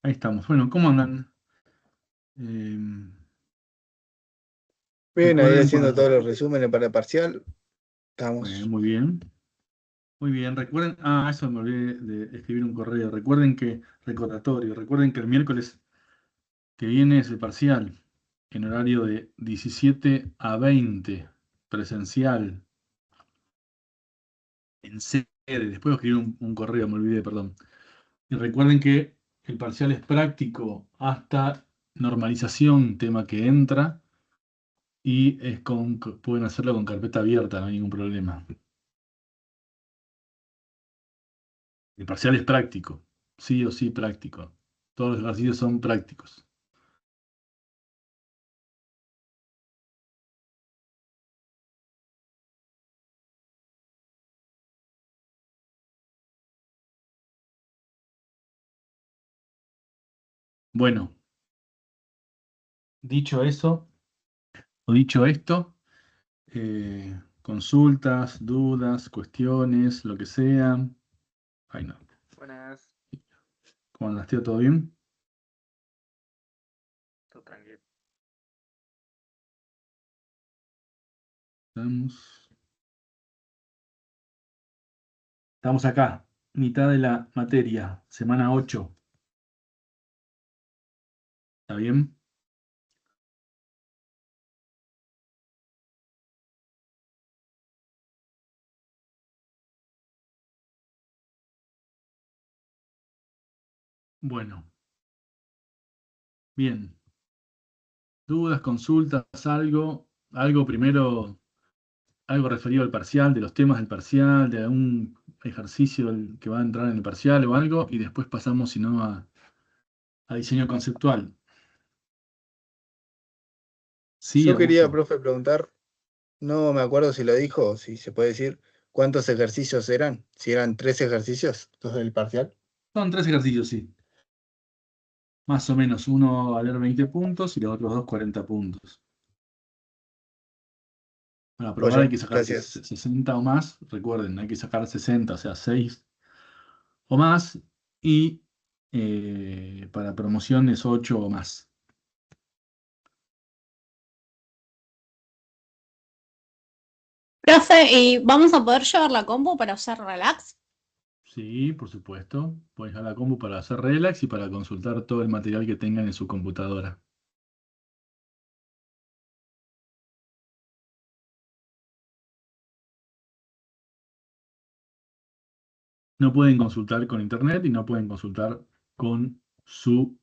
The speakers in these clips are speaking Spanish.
Ahí estamos. Bueno, ¿cómo andan? Eh, Bien, ahí recuerden haciendo cuando... todos los resúmenes para el parcial. Estamos. Muy bien, muy bien. Recuerden... Ah, eso me olvidé de escribir un correo. Recuerden que el miércoles que viene es el parcial, en horario de 17 a 20, presencial, en sede. Después escribir un correo, me olvidé, perdón. Y recuerden que el parcial es práctico hasta normalización, tema que entra. Y pueden hacerlo con carpeta abierta, no hay ningún problema. El parcial es práctico, sí o sí práctico. Todos los ejercicios son prácticos. Bueno, dicho eso, o dicho esto, consultas, dudas, cuestiones, lo que sea. Ay, no. Buenas, ¿Cómo andas, tío? ¿Todo bien? todo tranquilo. Estamos, estamos acá, mitad de la materia, semana 8. ¿Está bien? Bueno, bien. Dudas, consultas, algo primero. Algo referido al parcial, de los temas del parcial, de algún ejercicio que va a entrar en el parcial o algo, y después pasamos, si no, a diseño conceptual. Sí, Yo quería, Augusto. profe, preguntar, no me acuerdo si lo dijo, o si se puede decir, cuántos ejercicios eran, si eran 3 ejercicios, los del parcial. Son 3 ejercicios, sí. Más o menos, uno va a valer 20 puntos y los otros dos 40 puntos. Para probar hay Oye, que sacar gracias. 60 o más. Recuerden, hay que sacar 60, o sea, 6 o más. Y para promoción es 8 o más. Profe, ¿y vamos a poder llevar la compu para hacer relax? Sí, por supuesto. Puedes dejar la compu para hacer relax y para consultar todo el material que tengan en su computadora. No pueden consultar con internet y no pueden consultar con su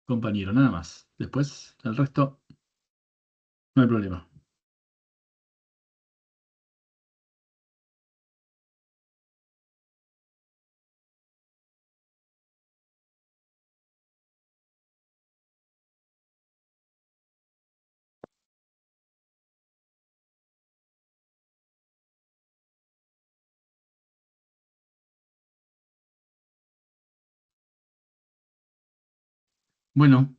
compañero, nada más. Después, el resto, no hay problema. Bueno,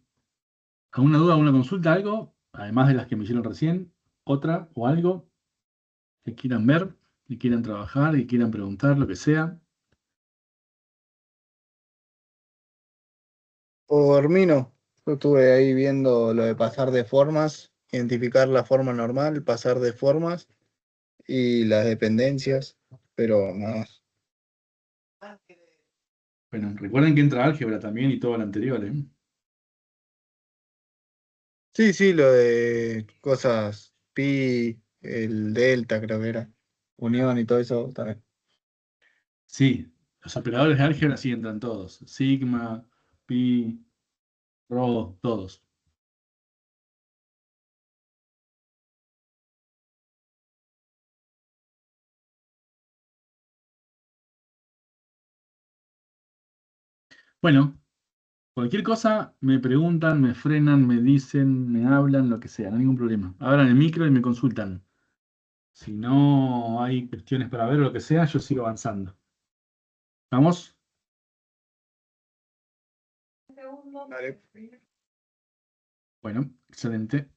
¿alguna duda, alguna consulta, algo? Además de las que me hicieron recién, otra o algo que quieran ver, que quieran trabajar, que quieran preguntar, lo que sea. Por mí no, yo estuve ahí viendo lo de pasar de formas, identificar la forma normal, pasar de formas y las dependencias, pero nada más. Bueno, recuerden que entra álgebra también y todo lo anterior, ¿eh? Sí, sí, lo de cosas pi, el delta creo que era, unión y todo eso también. Sí, los operadores de álgebra sí entran todos. Sigma, pi, rho, todos. Bueno, cualquier cosa me preguntan, me frenan, me dicen, me hablan, lo que sea, no hay ningún problema. Abran el micro y me consultan. Si no hay cuestiones para ver o lo que sea, yo sigo avanzando. ¿Vamos? Vale. Bueno, excelente.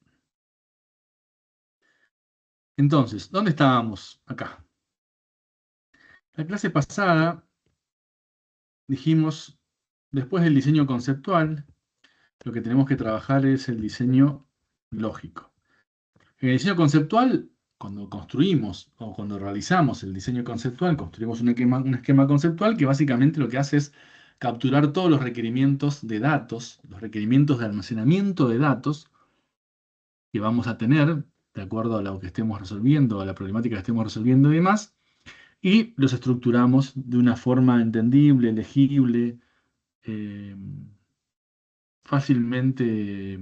Entonces, ¿dónde estábamos? Acá. La clase pasada dijimos Después del diseño conceptual, lo que tenemos que trabajar es el diseño lógico. En el diseño conceptual, cuando construimos o cuando realizamos el diseño conceptual, construimos un esquema conceptual que básicamente lo que hace es capturar todos los requerimientos de datos, los requerimientos de almacenamiento de datos que vamos a tener de acuerdo a lo que estemos resolviendo, a la problemática que estemos resolviendo y demás, y los estructuramos de una forma entendible, legible, eh, fácilmente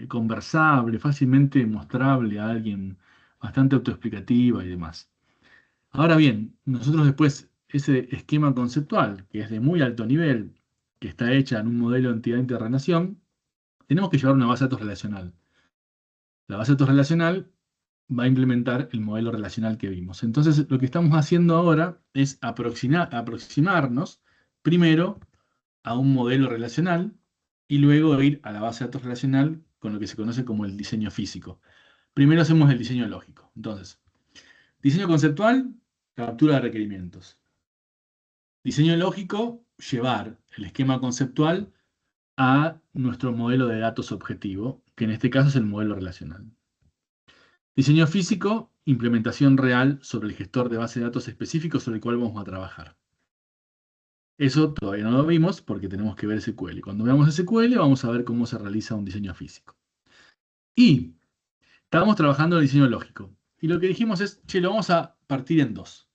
conversable, fácilmente mostrable a alguien, bastante autoexplicativa y demás. Ahora bien, nosotros después, ese esquema conceptual, que es de muy alto nivel, que está hecha en un modelo de entidad-interrelación, tenemos que llevar una base de datos relacional. La base de datos relacional va a implementar el modelo relacional que vimos. Entonces, lo que estamos haciendo ahora es aproximarnos primero a un modelo relacional y luego ir a la base de datos relacional con lo que se conoce como el diseño físico. Primero hacemos el diseño lógico. Entonces, diseño conceptual, captura de requerimientos. Diseño lógico, llevar el esquema conceptual a nuestro modelo de datos objetivo, que en este caso es el modelo relacional. Diseño físico, implementación real sobre el gestor de base de datos específico sobre el cual vamos a trabajar. Eso todavía no lo vimos porque tenemos que ver SQL. Cuando veamos SQL vamos a ver cómo se realiza un diseño físico. Y estábamos trabajando en el diseño lógico. Y lo que dijimos es, che, lo vamos a partir en dos.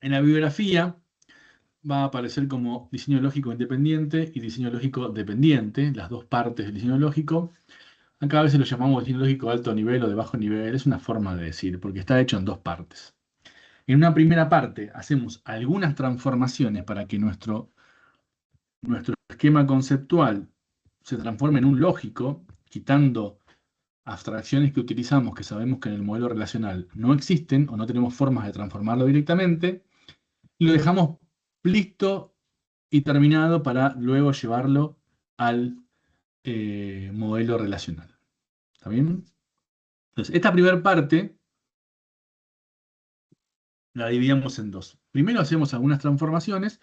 En la bibliografía va a aparecer como diseño lógico independiente y diseño lógico dependiente, las dos partes del diseño lógico. Acá a veces lo llamamos diseño lógico de alto nivel o de bajo nivel, es una forma de decir, porque está hecho en dos partes. En una primera parte hacemos algunas transformaciones para que nuestro esquema conceptual se transforme en un lógico, quitando abstracciones que utilizamos que sabemos que en el modelo relacional no existen o no tenemos formas de transformarlo directamente, y lo dejamos listo y terminado para luego llevarlo al modelo relacional. ¿Está bien? Entonces, esta primera parte la dividimos en dos. Primero hacemos algunas transformaciones,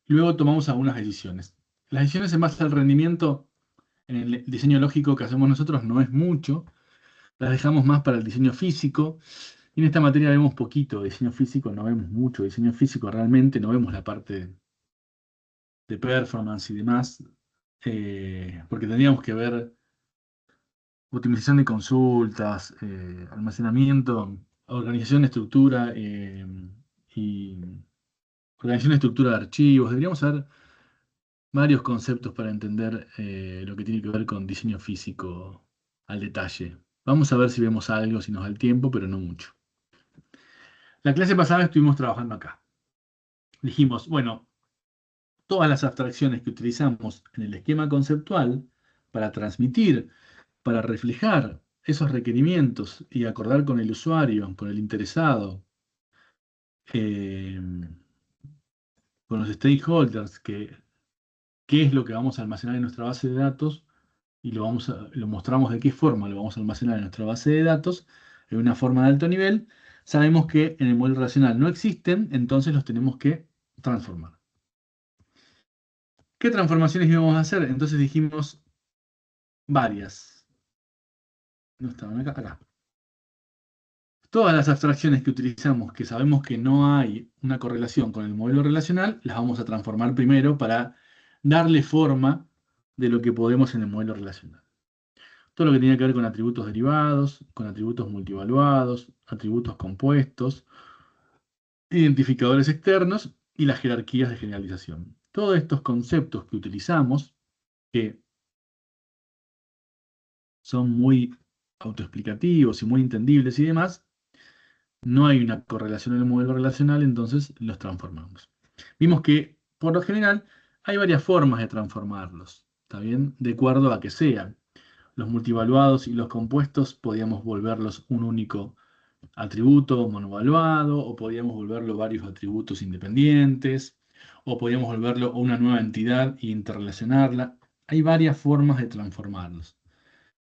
luego tomamos algunas decisiones. Las decisiones en base al rendimiento en el diseño lógico que hacemos nosotros no es mucho, las dejamos más para el diseño físico. Y en esta materia vemos poquito de diseño físico, no vemos mucho de diseño físico realmente, no vemos la parte de performance y demás, porque tendríamos que ver optimización de consultas, almacenamiento, organización, estructura y organización, estructura de archivos. Deberíamos saber varios conceptos para entender lo que tiene que ver con diseño físico al detalle. Vamos a ver si vemos algo, si nos da el tiempo, pero no mucho. La clase pasada estuvimos trabajando acá. Dijimos, bueno, todas las abstracciones que utilizamos en el esquema conceptual para transmitir, para reflejar esos requerimientos y acordar con el usuario, con el interesado, eh, con los stakeholders, qué es lo que vamos a almacenar en nuestra base de datos y lo mostramos de qué forma lo vamos a almacenar en nuestra base de datos, en una forma de alto nivel. Sabemos que en el modelo relacional no existen, entonces los tenemos que transformar. ¿Qué transformaciones íbamos a hacer? Entonces dijimos varias. No estaban acá. Todas las abstracciones que utilizamos, que sabemos que no hay una correlación con el modelo relacional, las vamos a transformar primero para darle forma de lo que podemos en el modelo relacional. Todo lo que tiene que ver con atributos derivados, con atributos multivaluados, atributos compuestos, identificadores externos y las jerarquías de generalización. Todos estos conceptos que utilizamos, que son muy autoexplicativos y muy entendibles y demás, no hay una correlación en el modelo relacional, entonces los transformamos. Vimos que, por lo general, hay varias formas de transformarlos, ¿está bien? De acuerdo a que sean. Los multivaluados y los compuestos podíamos volverlos un único atributo monovaluado, o podíamos volverlo varios atributos independientes, o podíamos volverlo una nueva entidad e interrelacionarla. Hay varias formas de transformarlos.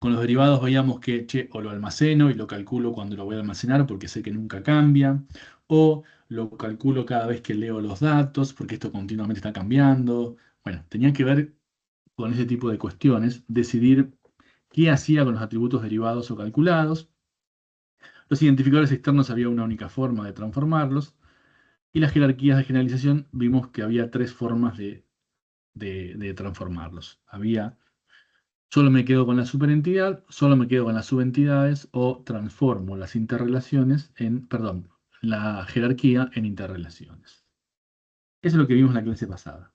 Con los derivados veíamos que, che, o lo almaceno y lo calculo cuando lo voy a almacenar porque sé que nunca cambia, o lo calculo cada vez que leo los datos porque esto continuamente está cambiando. Bueno, tenía que ver con ese tipo de cuestiones, decidir qué hacía con los atributos derivados o calculados. Los identificadores externos había una única forma de transformarlos, y las jerarquías de generalización vimos que había tres formas de transformarlos. Había solo me quedo con la superentidad, solo me quedo con las subentidades o transformo las interrelaciones en, perdón, la jerarquía en interrelaciones. Eso es lo que vimos en la clase pasada.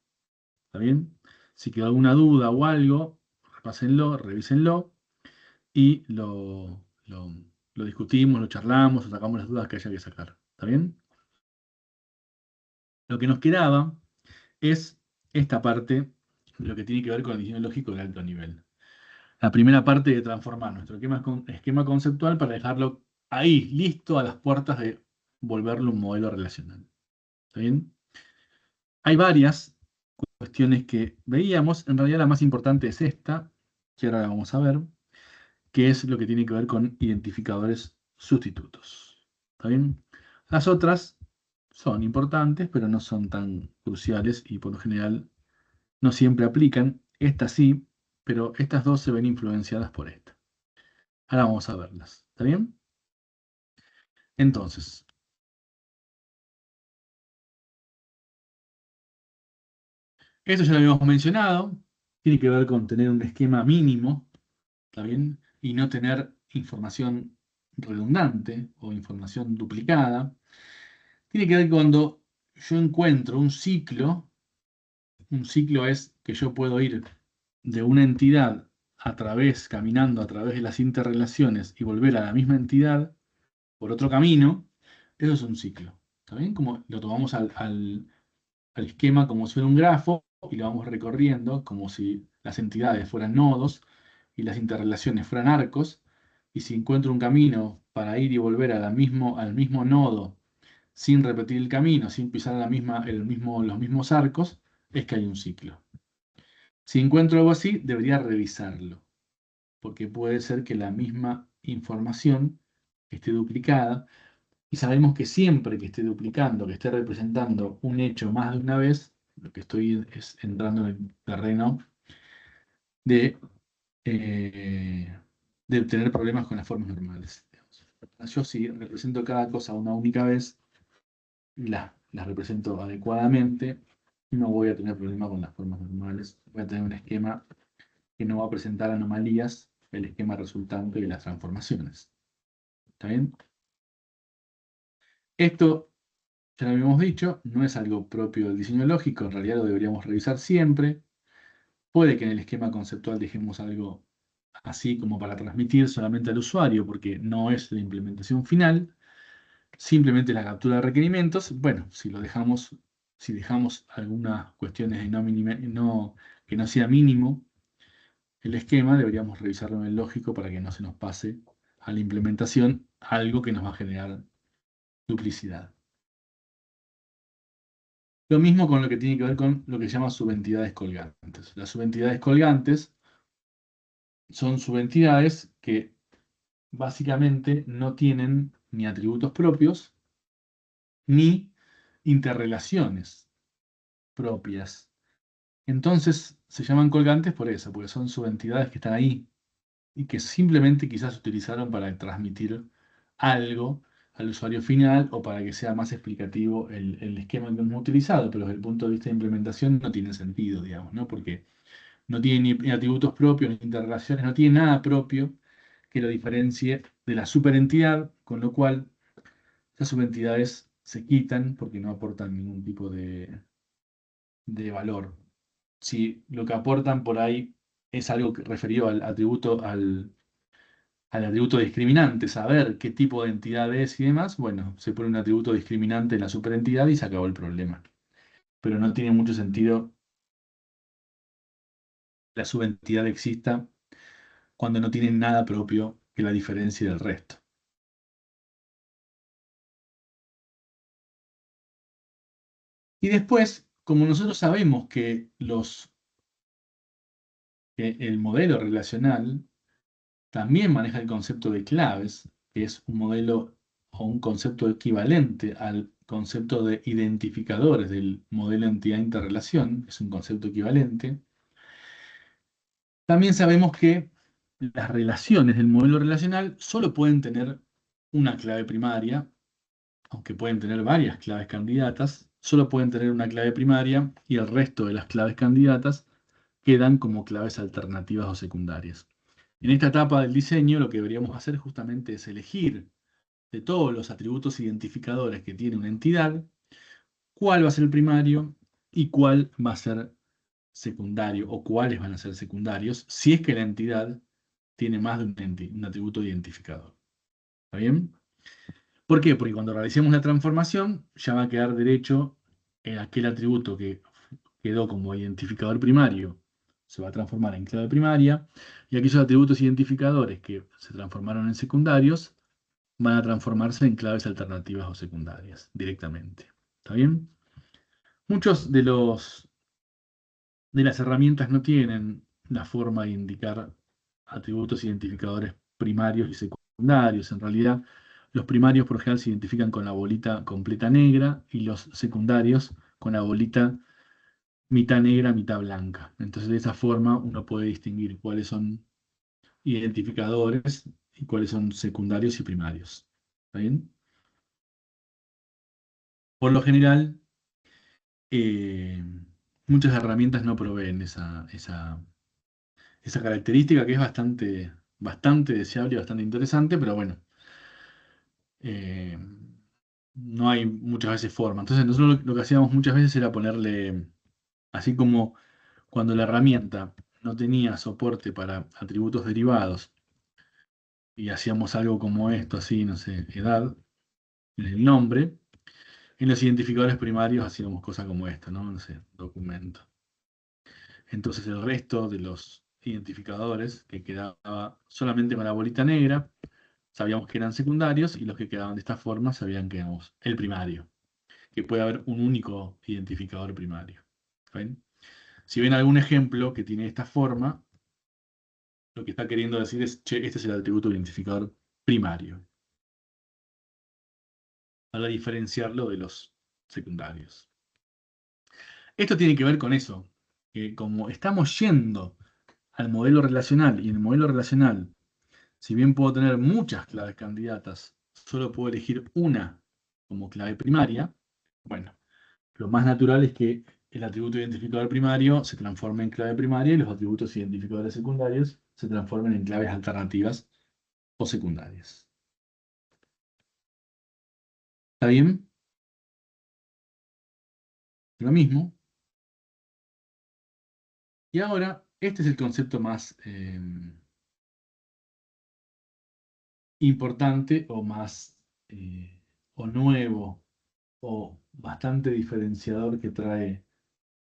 ¿Está bien? Si quedó alguna duda o algo, repásenlo, revísenlo y lo discutimos, lo charlamos, o sacamos las dudas que haya que sacar. ¿Está bien? Lo que nos quedaba es esta parte, lo que tiene que ver con el diseño lógico de alto nivel. La primera parte de transformar nuestro esquema conceptual para dejarlo ahí, listo a las puertas de volverlo un modelo relacional. ¿Está bien? Hay varias cuestiones que veíamos. En realidad la más importante es esta, que ahora la vamos a ver, que es lo que tiene que ver con identificadores sustitutos. ¿Está bien? Las otras son importantes, pero no son tan cruciales y por lo general no siempre aplican. Estas sí, pero estas dos se ven influenciadas por esta. Ahora vamos a verlas. ¿Está bien? Entonces, esto ya lo habíamos mencionado. Tiene que ver con tener un esquema mínimo, ¿está bien? Y no tener información redundante o información duplicada. Tiene que ver cuando yo encuentro un ciclo es que yo puedo ir de una entidad caminando a través de las interrelaciones y volver a la misma entidad por otro camino. Eso es un ciclo. ¿Está bien? Como lo tomamos al esquema como si fuera un grafo y lo vamos recorriendo como si las entidades fueran nodos y las interrelaciones fueran arcos. Y si encuentro un camino para ir y volver al mismo nodo sin repetir el camino, sin pisar los mismos arcos, es que hay un ciclo. Si encuentro algo así, debería revisarlo, porque puede ser que la misma información esté duplicada. Y sabemos que siempre que esté duplicando, que esté representando un hecho más de una vez, lo que estoy es entrando en el terreno de, eh, de tener problemas con las formas normales. Yo si represento cada cosa una única vez y las represento adecuadamente, no voy a tener problema con las formas normales. Voy a tener un esquema que no va a presentar anomalías, el esquema resultante de las transformaciones. ¿Está bien? Esto ya lo habíamos dicho, no es algo propio del diseño lógico, en realidad lo deberíamos revisar siempre. Puede que en el esquema conceptual dejemos algo así como para transmitir solamente al usuario, porque no es la implementación final, simplemente la captura de requerimientos. Bueno, si dejamos algunas cuestiones de que no sea mínimo el esquema, deberíamos revisarlo en el lógico para que no se nos pase a la implementación algo que nos va a generar duplicidad. Lo mismo con lo que tiene que ver con lo que se llama subentidades colgantes. Las subentidades colgantes son subentidades que básicamente no tienen ni atributos propios ni interrelaciones propias. Entonces se llaman colgantes por eso, porque son subentidades que están ahí y que simplemente quizás utilizaron para transmitir algo al usuario final o para que sea más explicativo el esquema que hemos utilizado, pero desde el punto de vista de implementación no tiene sentido, digamos, ¿no? Porque no tiene ni atributos propios, ni interrelaciones, no tiene nada propio que lo diferencie de la superentidad, con lo cual esas subentidades se quitan porque no aportan ningún tipo de valor. Si lo que aportan por ahí es algo referido al atributo discriminante, saber qué tipo de entidad es y demás, bueno, se pone un atributo discriminante en la superentidad y se acabó el problema. Pero no tiene mucho sentido que la subentidad exista cuando no tiene nada propio que la diferencie del resto. Y después, como nosotros sabemos que el modelo relacional también maneja el concepto de claves, que es un modelo o un concepto equivalente al concepto de identificadores del modelo entidad-interrelación, es un concepto equivalente. También sabemos que las relaciones del modelo relacional solo pueden tener una clave primaria, aunque pueden tener varias claves candidatas, solo pueden tener una clave primaria y el resto de las claves candidatas quedan como claves alternativas o secundarias. En esta etapa del diseño lo que deberíamos hacer justamente es elegir de todos los atributos identificadores que tiene una entidad, cuál va a ser el primario y cuál va a ser secundario o cuáles van a ser secundarios si es que la entidad tiene más de un atributo identificador. ¿Está bien? ¿Por qué? Porque cuando realicemos la transformación ya va a quedar derecho en aquel atributo que quedó como identificador primario, se va a transformar en clave primaria, y aquellos atributos identificadores que se transformaron en secundarios van a transformarse en claves alternativas o secundarias directamente. ¿Está bien? Muchos de las herramientas no tienen la forma de indicar atributos identificadores primarios y secundarios. En realidad, los primarios por lo general se identifican con la bolita completa negra y los secundarios con la bolita mitad negra, mitad blanca. Entonces, de esa forma uno puede distinguir cuáles son identificadores y cuáles son secundarios y primarios. ¿Está bien? Por lo general, eh, muchas herramientas no proveen esa característica que es bastante deseable y bastante interesante, pero bueno, eh, no hay muchas veces forma. Entonces nosotros lo que hacíamos muchas veces era ponerle, así como cuando la herramienta no tenía soporte para atributos derivados y hacíamos algo como esto, así, no sé, edad, en el nombre, en los identificadores primarios hacíamos cosas como esto, ¿no? No sé, documento. Entonces el resto de los identificadores que quedaba solamente con la bolita negra, sabíamos que eran secundarios y los que quedaban de esta forma sabían que éramos el primario, que puede haber un único identificador primario. ¿Ven? Si ven algún ejemplo que tiene esta forma, lo que está queriendo decir es, che, este es el atributo identificador primario, para diferenciarlo de los secundarios. Esto tiene que ver con eso, que como estamos yendo al modelo relacional y en el modelo relacional, si bien puedo tener muchas claves candidatas, solo puedo elegir una como clave primaria. Bueno, lo más natural es que el atributo identificador primario se transforme en clave primaria y los atributos identificadores secundarios se transformen en claves alternativas o secundarias. ¿Está bien? Lo mismo. Y ahora, este es el concepto más importante o más o nuevo o bastante diferenciador que trae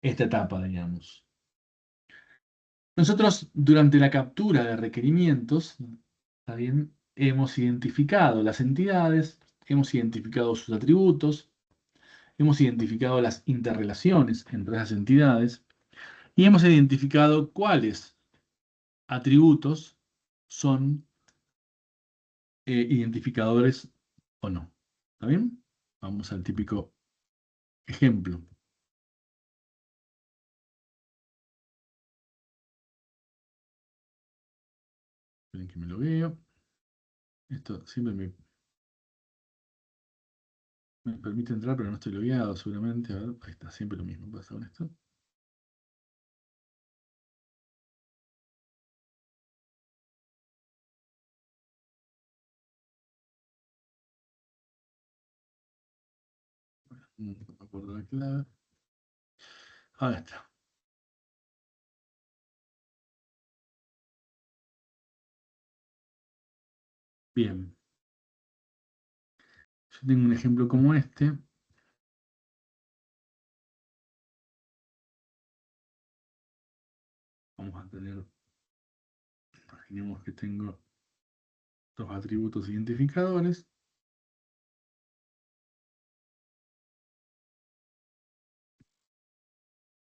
esta etapa, digamos. Nosotros, durante la captura de requerimientos, ¿está bien? Hemos identificado las entidades, hemos identificado sus atributos, hemos identificado las interrelaciones entre esas entidades y hemos identificado cuáles atributos son identificadores o no. ¿Está bien? Vamos al típico ejemplo. Esperen que me lo veo. Esto siempre me permite entrar, pero no estoy logueado seguramente. A ver, ahí está, siempre lo mismo pasa con esto. No me acuerdo la clave. Ahí está. Bien. Yo tengo un ejemplo como este. Vamos a tener, imaginemos que tengo dos atributos identificadores.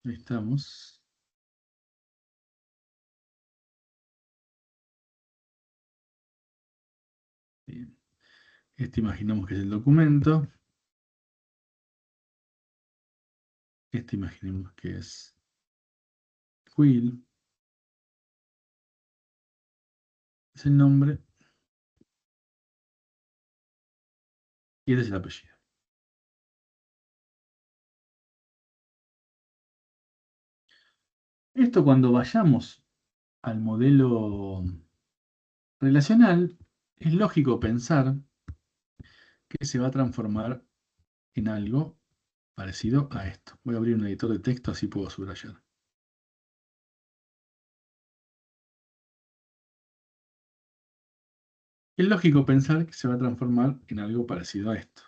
Ahí estamos. Este imaginamos que es el documento. Este imaginemos que es Quill. Es el nombre. Y este es el apellido. Esto cuando vayamos al modelo relacional, es lógico pensar que se va a transformar en algo parecido a esto. Voy a abrir un editor de texto, así puedo subrayar. Es lógico pensar que se va a transformar en algo parecido a esto.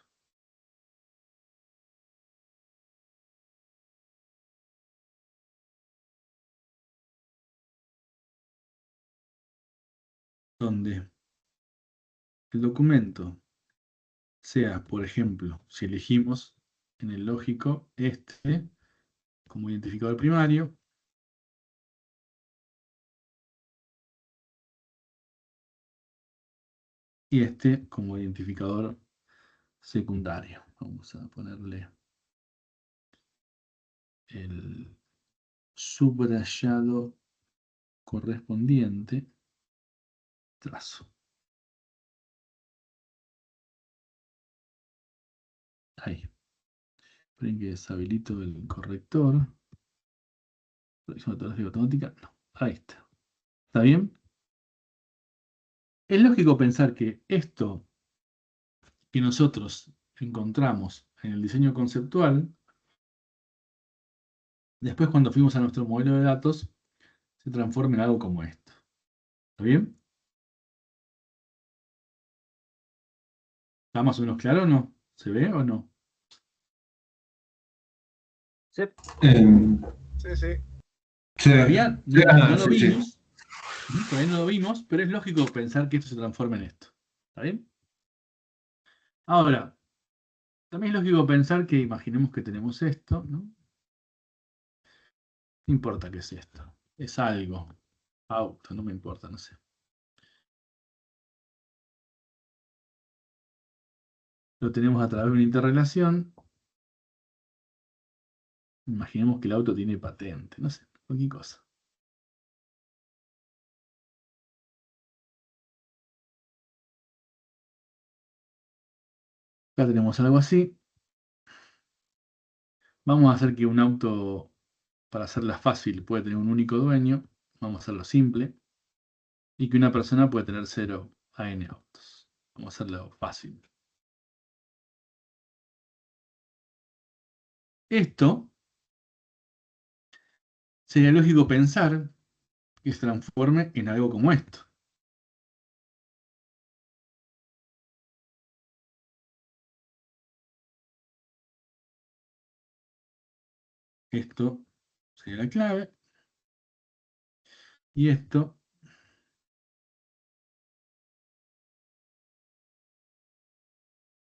Donde el documento sea, por ejemplo, si elegimos en el lógico este como identificador primario, y este como identificador secundario. Vamos a ponerle el subrayado correspondiente, trazo. Ahí. Esperen que deshabilito el corrector. Corrección ortográfica automática. No. Ahí está. ¿Está bien? Es lógico pensar que esto que nosotros encontramos en el diseño conceptual, después cuando fuimos a nuestro modelo de datos, se transforme en algo como esto. ¿Está bien? ¿Está más o menos claro o no? ¿Se ve o no? Sí. Sí, sí. Todavía no lo Sí, sí. vimos. Todavía no lo vimos, pero es lógico pensar que esto se transforme en esto. ¿Está bien? Ahora, también es lógico pensar que imaginemos que tenemos esto, ¿no? No importa qué es esto. Es algo. Auto, no me importa, no sé. Lo tenemos a través de una interrelación. Imaginemos que el auto tiene patente, no sé, cualquier cosa. Acá tenemos algo así. Vamos a hacer que un auto, para hacerla fácil, puede tener un único dueño. Vamos a hacerlo simple. Y que una persona puede tener 0 a n autos. Vamos a hacerlo fácil. Esto sería lógico pensar que se transforme en algo como esto. Esto sería la clave. Y esto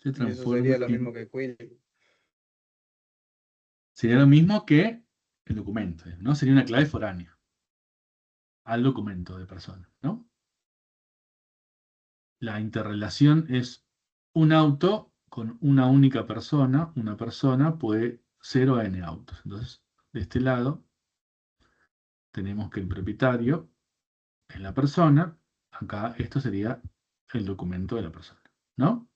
se Y eso sería transforma lo mismo en... que Quill. Sería lo mismo que el documento, ¿no? Sería una clave foránea al documento de persona, ¿no? La interrelación es un auto con una única persona. Una persona puede 0 a n autos. Entonces, de este lado, tenemos que el propietario es la persona. Acá esto sería el documento de la persona, ¿no?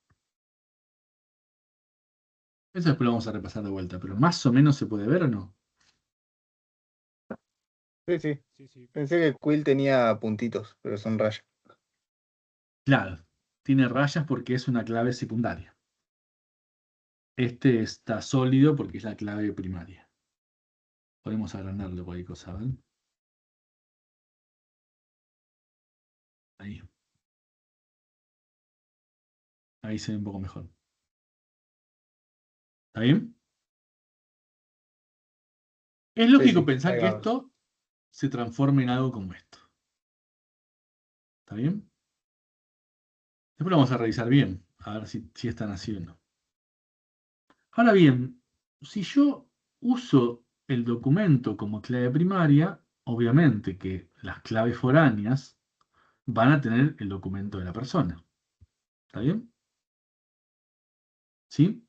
Eso después lo vamos a repasar de vuelta, pero más o menos se puede ver o no. Sí, sí. Pensé que Quill tenía puntitos, pero son rayas. Claro, tiene rayas porque es una clave secundaria. Este está sólido porque es la clave primaria. Podemos agrandarlo cualquier cosa, ¿ven? Ahí. Ahí se ve un poco mejor. ¿Está bien? Es Sí, lógico sí, pensar ahí que vamos. esto se transforme en algo como esto. ¿Está bien? Después lo vamos a revisar bien, a ver si están así o no. Ahora bien, si yo uso el documento como clave primaria, obviamente que las claves foráneas van a tener el documento de la persona. ¿Está bien? ¿Sí?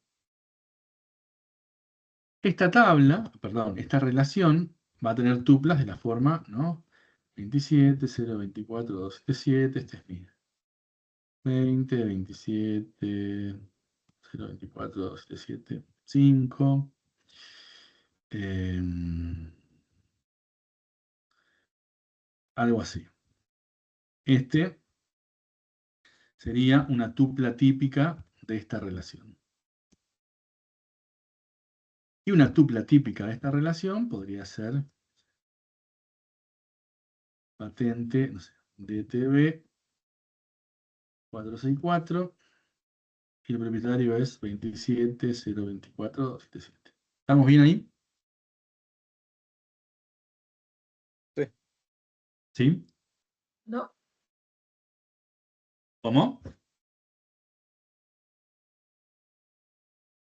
Esta tabla, perdón, esta relación va a tener tuplas de la forma, ¿no? 27, 0, 24, 277, este es mi 20, 27, 0, 24, 277, 5. Algo así. Este sería una tupla típica de esta relación. Y una tupla típica de esta relación podría ser patente, no sé, DTB 464 y el propietario es 27.024.277. ¿Estamos bien ahí? Sí. ¿Sí? No, ¿Cómo?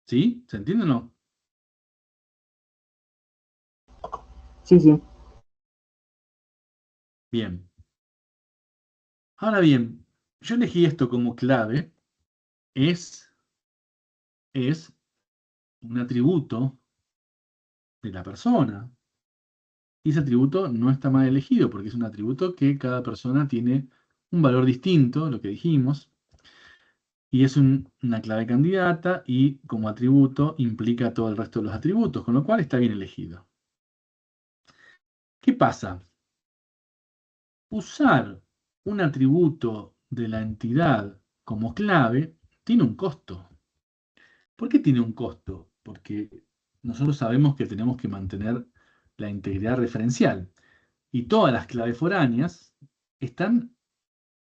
¿Sí? ¿Se entiende o no? sí, sí. Bien. Ahora bien, yo elegí esto como clave. Es un atributo de la persona. Y ese atributo no está mal elegido, porque es un atributo que cada persona tiene un valor distinto, lo que dijimos, y es una clave candidata y como atributo implica todo el resto de los atributos, con lo cual está bien elegido. ¿Qué pasa? Usar un atributo de la entidad como clave tiene un costo. ¿Por qué tiene un costo? Porque nosotros sabemos que tenemos que mantener la integridad referencial y todas las claves foráneas están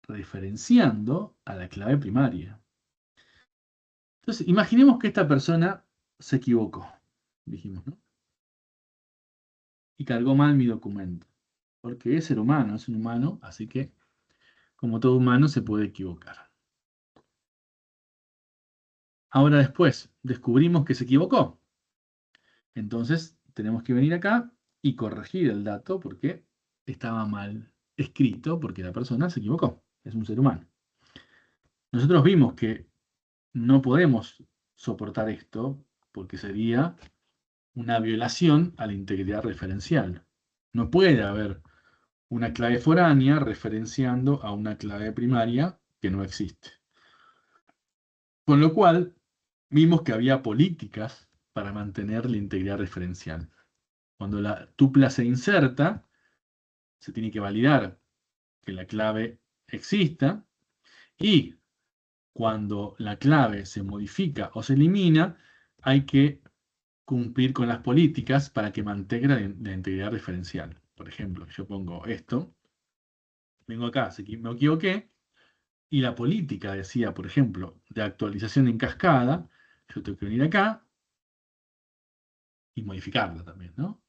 referenciando a la clave primaria. Entonces, imaginemos que esta persona se equivocó, dijimos, ¿no? Y cargó mal mi documento. Porque es ser humano, es un humano, así que, como todo humano, se puede equivocar. Ahora después, descubrimos que se equivocó. Entonces, tenemos que venir acá y corregir el dato porque estaba mal escrito, porque la persona se equivocó. Es un ser humano. Nosotros vimos que no podemos soportar esto porque sería una violación a la integridad referencial. No puede haber una clave foránea referenciando a una clave primaria que no existe. Con lo cual, vimos que había políticas para mantener la integridad referencial. Cuando la tupla se inserta, se tiene que validar que la clave exista y cuando la clave se modifica o se elimina, hay que cumplir con las políticas para que mantenga la integridad referencial. Por ejemplo, yo pongo esto, vengo acá, me equivoqué, y la política decía, por ejemplo, de actualización en cascada, yo tengo que venir acá y modificarla también, ¿no?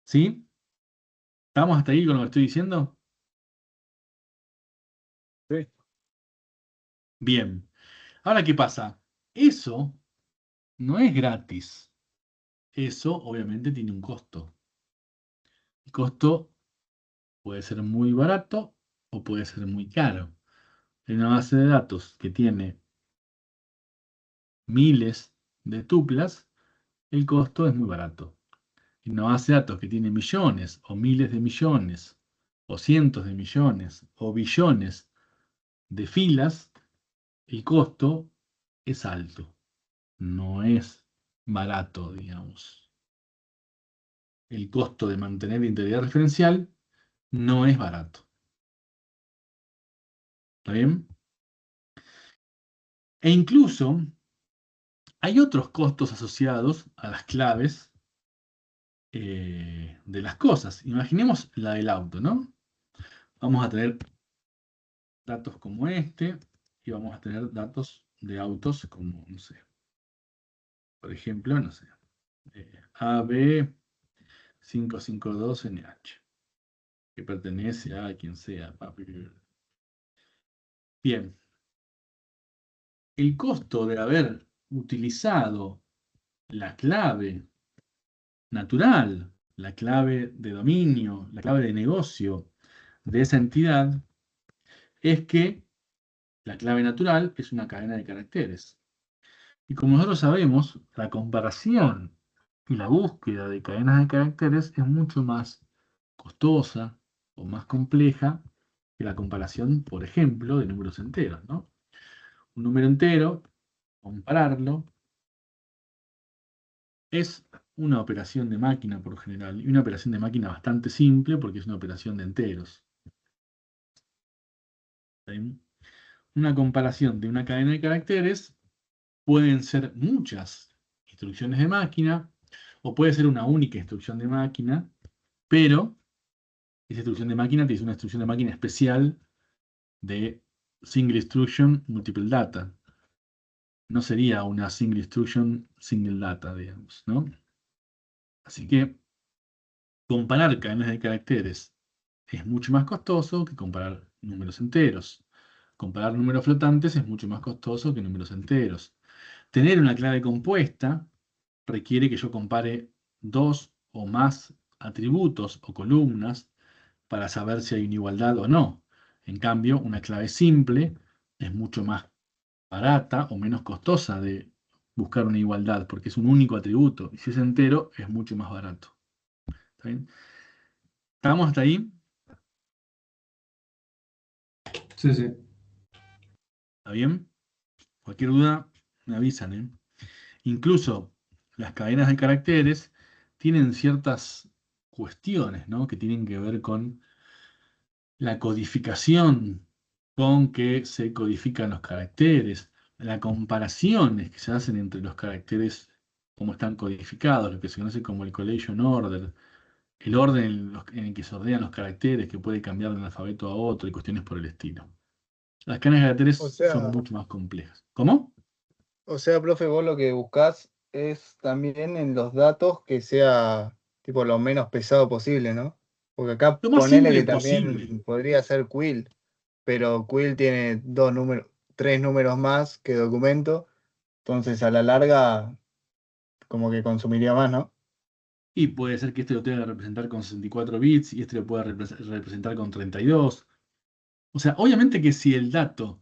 ¿Sí? ¿Estamos hasta ahí con lo que estoy diciendo? Sí. Bien. Ahora, ¿qué pasa? Eso no es gratis. Eso obviamente tiene un costo. El costo puede ser muy barato o puede ser muy caro. En una base de datos que tiene miles de tuplas, el costo es muy barato. En una base de datos que tiene millones o miles de millones o cientos de millones o billones de filas, el costo es alto. No es barato, digamos. El costo de mantener la integridad referencial no es barato. ¿Está bien? E incluso hay otros costos asociados a las claves de las cosas. Imaginemos la del auto, ¿no? Vamos a tener datos como este y vamos a tener datos de autos como, no sé, por ejemplo, no sé, AB552NH, que pertenece a quien sea. Bien, el costo de haber utilizado la clave natural, la clave de dominio, la clave de negocio de esa entidad, es que La clave natural es una cadena de caracteres. Y como nosotros sabemos, la comparación y la búsqueda de cadenas de caracteres es mucho más costosa o más compleja que la comparación, por ejemplo, de números enteros, ¿no? Un número entero, compararlo, es una operación de máquina por lo general, y una operación de máquina bastante simple porque es una operación de enteros. ¿Sí? Una comparación de una cadena de caracteres pueden ser muchas instrucciones de máquina, o puede ser una única instrucción de máquina, pero esa instrucción de máquina tiene una instrucción de máquina especial de Single Instruction Multiple Data. No sería una Single Instruction Single Data, digamos, ¿no? Así que comparar cadenas de caracteres es mucho más costoso que comparar números enteros. Comparar números flotantes es mucho más costoso que números enteros. Tener una clave compuesta requiere que yo compare dos o más atributos o columnas para saber si hay una igualdad o no. En cambio, una clave simple es mucho más barata o menos costosa de buscar una igualdad, porque es un único atributo, y si es entero, es mucho más barato. ¿Está bien? ¿Estamos hasta ahí? Sí, sí. ¿Está bien? Cualquier duda, me avisan, ¿eh? Incluso las cadenas de caracteres tienen ciertas cuestiones, ¿no? Que tienen que ver con la codificación con que se codifican los caracteres, las comparaciones que se hacen entre los caracteres como están codificados, lo que se conoce como el collation order, el orden en el que se ordenan los caracteres, que puede cambiar de un alfabeto a otro y cuestiones por el estilo. Las cadenas de caracteres O son sea, mucho más complejas. ¿Cómo? o sea, profe, vos lo que buscás es también en los datos que sea tipo lo menos pesado posible, ¿no? Porque acá Lo más ponele simple que posible. también podría ser Quill, pero Quill tiene dos números, tres números más que documento, entonces a la larga como que consumiría más, ¿no? Y puede ser que este lo tenga que representar con 64 bits y este lo pueda representar con 32. O sea, obviamente que si el dato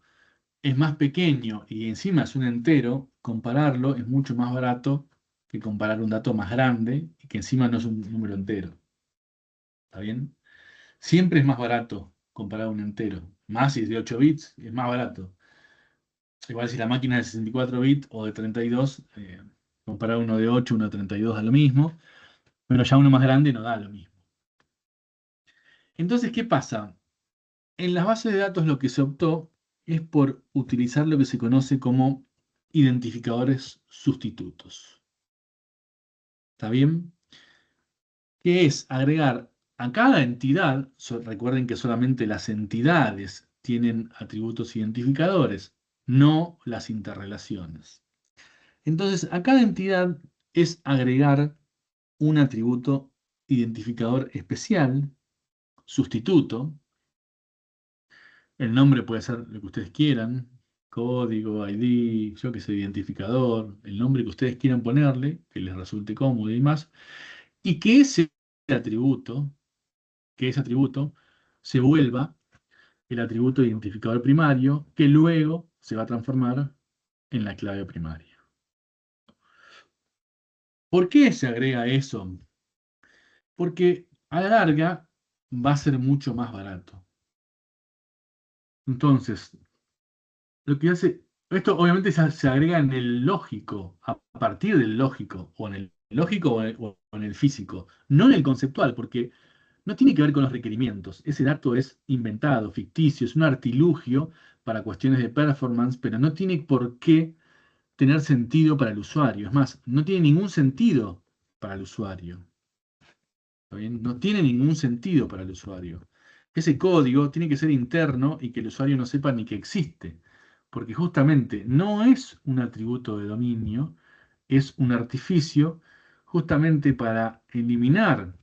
es más pequeño y encima es un entero, compararlo es mucho más barato que comparar un dato más grande y que encima no es un número entero. ¿Está bien? Siempre es más barato comparar un entero. Más si es de 8 bits, es más barato. Igual si la máquina es de 64 bits o de 32, comparar uno de 8, uno de 32 da lo mismo, pero ya uno más grande no da lo mismo. Entonces, ¿qué pasa? En las bases de datos lo que se optó es por utilizar lo que se conoce como identificadores sustitutos. ¿Está bien? Que es agregar a cada entidad, recuerden que solamente las entidades tienen atributos identificadores, no las interrelaciones. Entonces, a cada entidad es agregar un atributo identificador especial, sustituto. El nombre puede ser lo que ustedes quieran, código, ID, yo que sé, identificador, el nombre que ustedes quieran ponerle, que les resulte cómodo y demás, y atributo, que ese atributo se vuelva el atributo identificador primario, que luego se va a transformar en la clave primaria. ¿Por qué se agrega eso? Porque a la larga va a ser mucho más barato. Entonces, lo que hace, esto obviamente se agrega en el lógico, a partir del lógico, o en el lógico o en el físico, no en el conceptual, porque no tiene que ver con los requerimientos. Ese dato es inventado, ficticio, es un artilugio para cuestiones de performance, pero no tiene por qué tener sentido para el usuario. Es más, no tiene ningún sentido para el usuario. ¿Está bien? No tiene ningún sentido para el usuario. Ese código tiene que ser interno y que el usuario no sepa ni que existe, porque justamente no es un atributo de dominio, es un artificio justamente para eliminar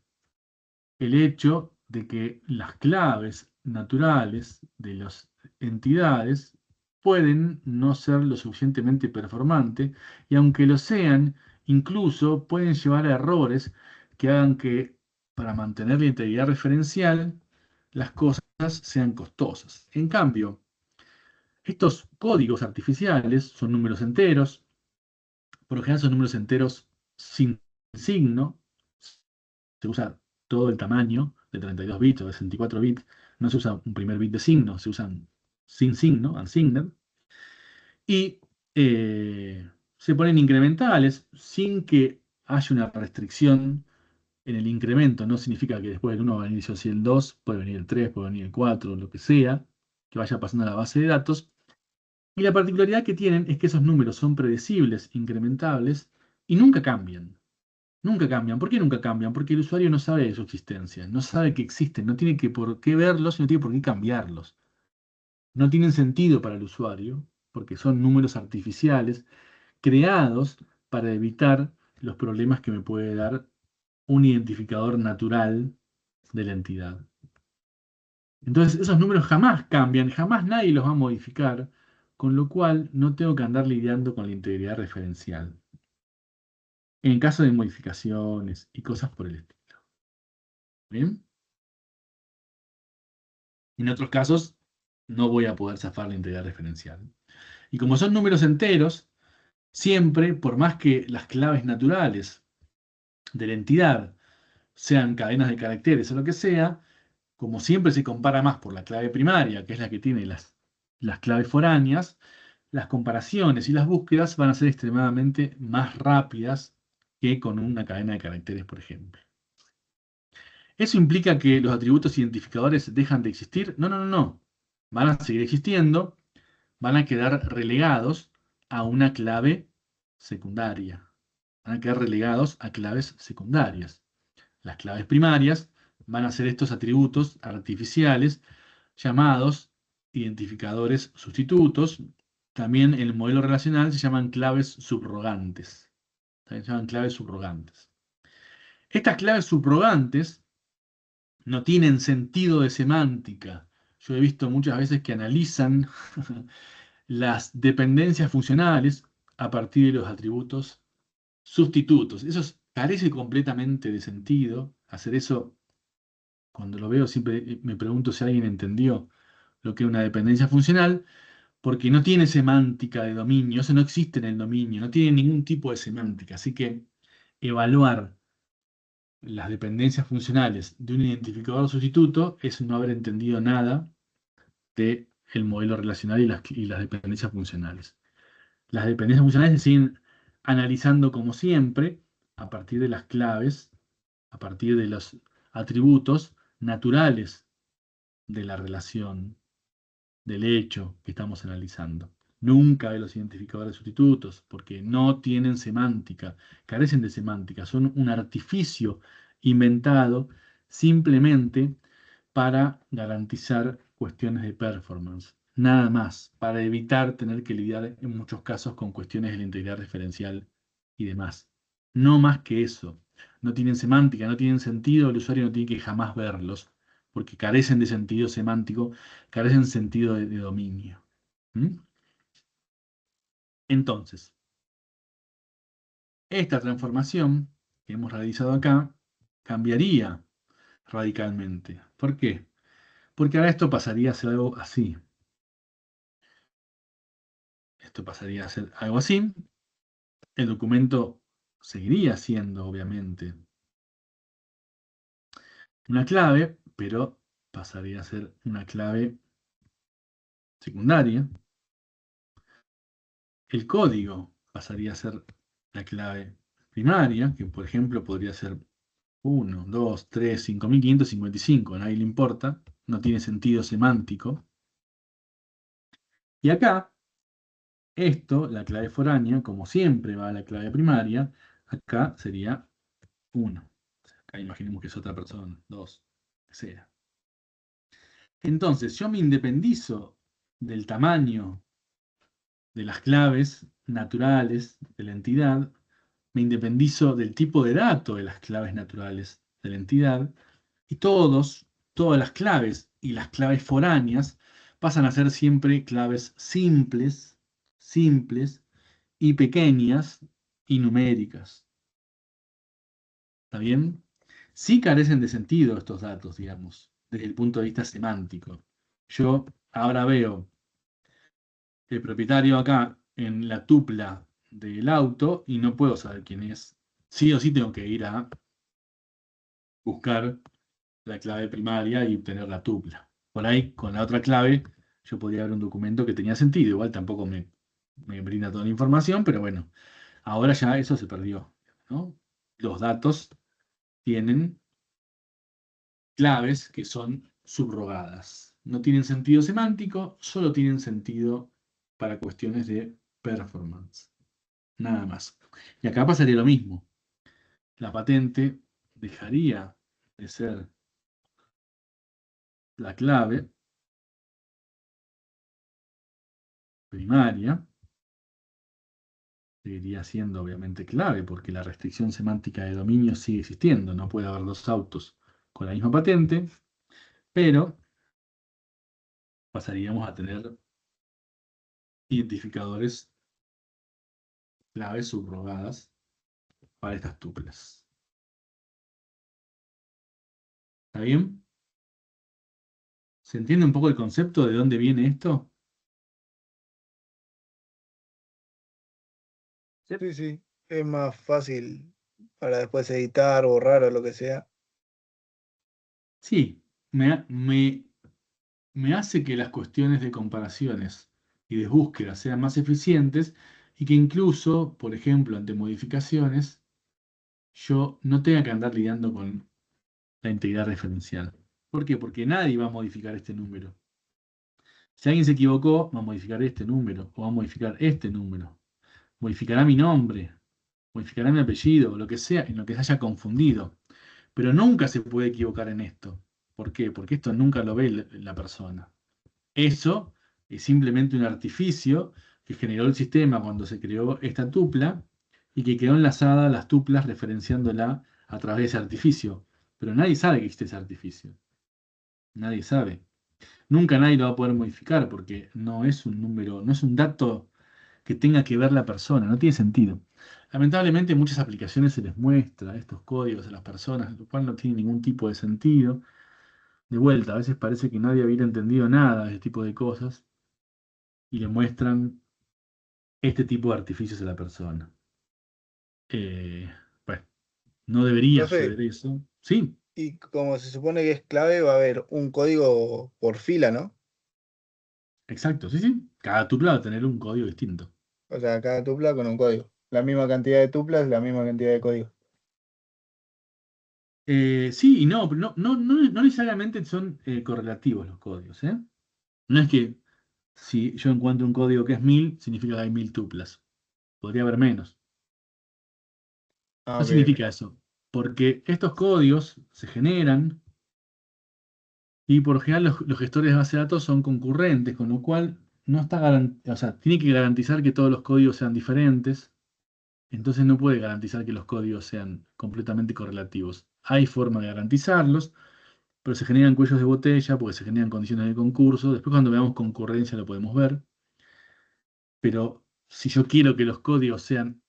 el hecho de que las claves naturales de las entidades pueden no ser lo suficientemente performantes y aunque lo sean, incluso pueden llevar a errores que hagan que para mantener la integridad referencial las cosas sean costosas. En cambio, Estos códigos artificiales son números enteros, por lo general son números enteros sin signo, se usa todo el tamaño de 32 bits o de 64 bits, no se usa un primer bit de signo, se usan sin signo, unsigned, y se ponen incrementales sin que haya una restricción en el incremento. No significa que después del 1 va a venir sí o sí el 2, puede venir el 3, puede venir el 4, lo que sea, que vaya pasando a la base de datos. Y la particularidad que tienen es que esos números son predecibles, incrementables, y nunca cambian. Nunca cambian. ¿Por qué nunca cambian? Porque el usuario no sabe de su existencia, no sabe que existen, no tiene por qué verlos y no tiene por qué cambiarlos. No tienen sentido para el usuario, porque son números artificiales creados para evitar los problemas que me puede dar un identificador natural de la entidad. Entonces, esos números jamás cambian, jamás nadie los va a modificar, con lo cual no tengo que andar lidiando con la integridad referencial. En caso de modificaciones y cosas por el estilo. ¿Bien? En otros casos, no voy a poder zafar la integridad referencial. Y como son números enteros, siempre, por más que las claves naturales de la entidad sean cadenas de caracteres o lo que sea, como siempre se compara más por la clave primaria, que es la que tiene las claves foráneas, las comparaciones y las búsquedas van a ser extremadamente más rápidas que con una cadena de caracteres, por ejemplo. ¿Eso implica que los atributos identificadores dejan de existir? No, no, no, no. Van a seguir existiendo, van a quedar relegados a una clave secundaria. Van a quedar relegados a claves secundarias. Las claves primarias van a ser estos atributos artificiales llamados identificadores sustitutos. También en el modelo relacional se llaman claves subrogantes. También se llaman claves subrogantes. Estas claves subrogantes no tienen sentido de semántica. Yo he visto muchas veces que analizan las dependencias funcionales a partir de los atributos sustitutos. Eso carece completamente de sentido. Hacer eso, cuando lo veo, siempre me pregunto si alguien entendió lo que es una dependencia funcional, porque no tiene semántica de dominio, eso no existe en el dominio, no tiene ningún tipo de semántica. Así que evaluar las dependencias funcionales de un identificador sustituto es no haber entendido nada del modelo relacional y las dependencias funcionales. Las dependencias funcionales se siguen analizando como siempre a partir de las claves, a partir de los atributos naturales de la relación, del hecho que estamos analizando. Nunca de los identificadores sustitutos, porque no tienen semántica, carecen de semántica, son un artificio inventado simplemente para garantizar cuestiones de performance. Nada más, para evitar tener que lidiar en muchos casos con cuestiones de la integridad referencial y demás. No más que eso. No tienen semántica, no tienen sentido, el usuario no tiene que jamás verlos, porque carecen de sentido semántico, carecen de sentido de dominio. ¿Mm? Entonces, esta transformación que hemos realizado acá cambiaría radicalmente. ¿Por qué? Porque ahora esto pasaría a ser algo así. Esto pasaría a ser algo así. El documento seguiría siendo, obviamente, una clave, pero pasaría a ser una clave secundaria. El código pasaría a ser la clave primaria, que por ejemplo podría ser 1, 2, 3, 5555, a nadie le importa, no tiene sentido semántico. Y acá, esto, la clave foránea, como siempre va a la clave primaria, acá sería 1. Acá imaginemos que es otra persona, 2, que sea. Entonces, yo me independizo del tamaño de las claves naturales de la entidad, me independizo del tipo de dato de las claves naturales de la entidad, y todas las claves y las claves foráneas pasan a ser siempre claves simples, simples y pequeñas y numéricas. ¿Está bien? Sí carecen de sentido estos datos, digamos, desde el punto de vista semántico. Yo ahora veo el propietario acá en la tupla del auto y no puedo saber quién es. Sí o sí tengo que ir a buscar la clave primaria y obtener la tupla. Por ahí, con la otra clave, yo podría ver un documento que tenía sentido. Igual tampoco me brinda toda la información, pero bueno, ahora ya eso se perdió, ¿no? Los datos tienen claves que son subrogadas. No tienen sentido semántico, solo tienen sentido para cuestiones de performance. Nada más. Y acá pasaría lo mismo. La patente dejaría de ser la clave primaria, seguiría siendo obviamente clave porque la restricción semántica de dominio sigue existiendo. No puede haber dos autos con la misma patente, pero pasaríamos a tener identificadores claves subrogadas para estas tuplas. ¿Está bien? ¿Se entiende un poco el concepto de dónde viene esto? Sí, sí, es más fácil para después editar, borrar o lo que sea. Sí, me hace que las cuestiones de comparaciones y de búsqueda sean más eficientes y que incluso, por ejemplo, ante modificaciones, yo no tenga que andar lidiando con la integridad referencial. ¿Por qué? Porque nadie va a modificar este número. Si alguien se equivocó, va a modificar este número o va a modificar este número. Modificará mi nombre, modificará mi apellido, lo que sea, en lo que se haya confundido. Pero nunca se puede equivocar en esto. ¿Por qué? Porque esto nunca lo ve la persona. Eso es simplemente un artificio que generó el sistema cuando se creó esta tupla y que quedó enlazada a las tuplas referenciándola a través de ese artificio. Pero nadie sabe que existe ese artificio. Nadie sabe. Nunca nadie lo va a poder modificar porque no es un número, no es un dato que tenga que ver la persona, no tiene sentido. Lamentablemente en muchas aplicaciones se les muestra estos códigos a las personas, lo cual no tiene ningún tipo de sentido. De vuelta, a veces parece que nadie hubiera entendido nada de este tipo de cosas y le muestran este tipo de artificios a la persona. Eh, bueno, no debería Profe, suceder eso. Sí, y como se supone que es clave, va a haber un código por fila, ¿no? exacto, sí, sí. Cada tupla va a tener un código distinto. O sea, cada tupla con un código. La misma cantidad de tuplas, la misma cantidad de códigos. Sí y no, pero no necesariamente son correlativos los códigos, ¿eh? No es que si yo encuentro un código que es 1000, significa que hay 1000 tuplas. Podría haber menos. Ah, No ok, ok. significa eso, porque estos códigos se generan y por lo general los gestores de base de datos son concurrentes, con lo cual no está o sea, tiene que garantizar que todos los códigos sean diferentes, entonces no puede garantizar que los códigos sean completamente correlativos. Hay forma de garantizarlos, pero se generan cuellos de botella porque se generan condiciones de concurso. Después cuando veamos concurrencia lo podemos ver. Pero si yo quiero que los códigos sean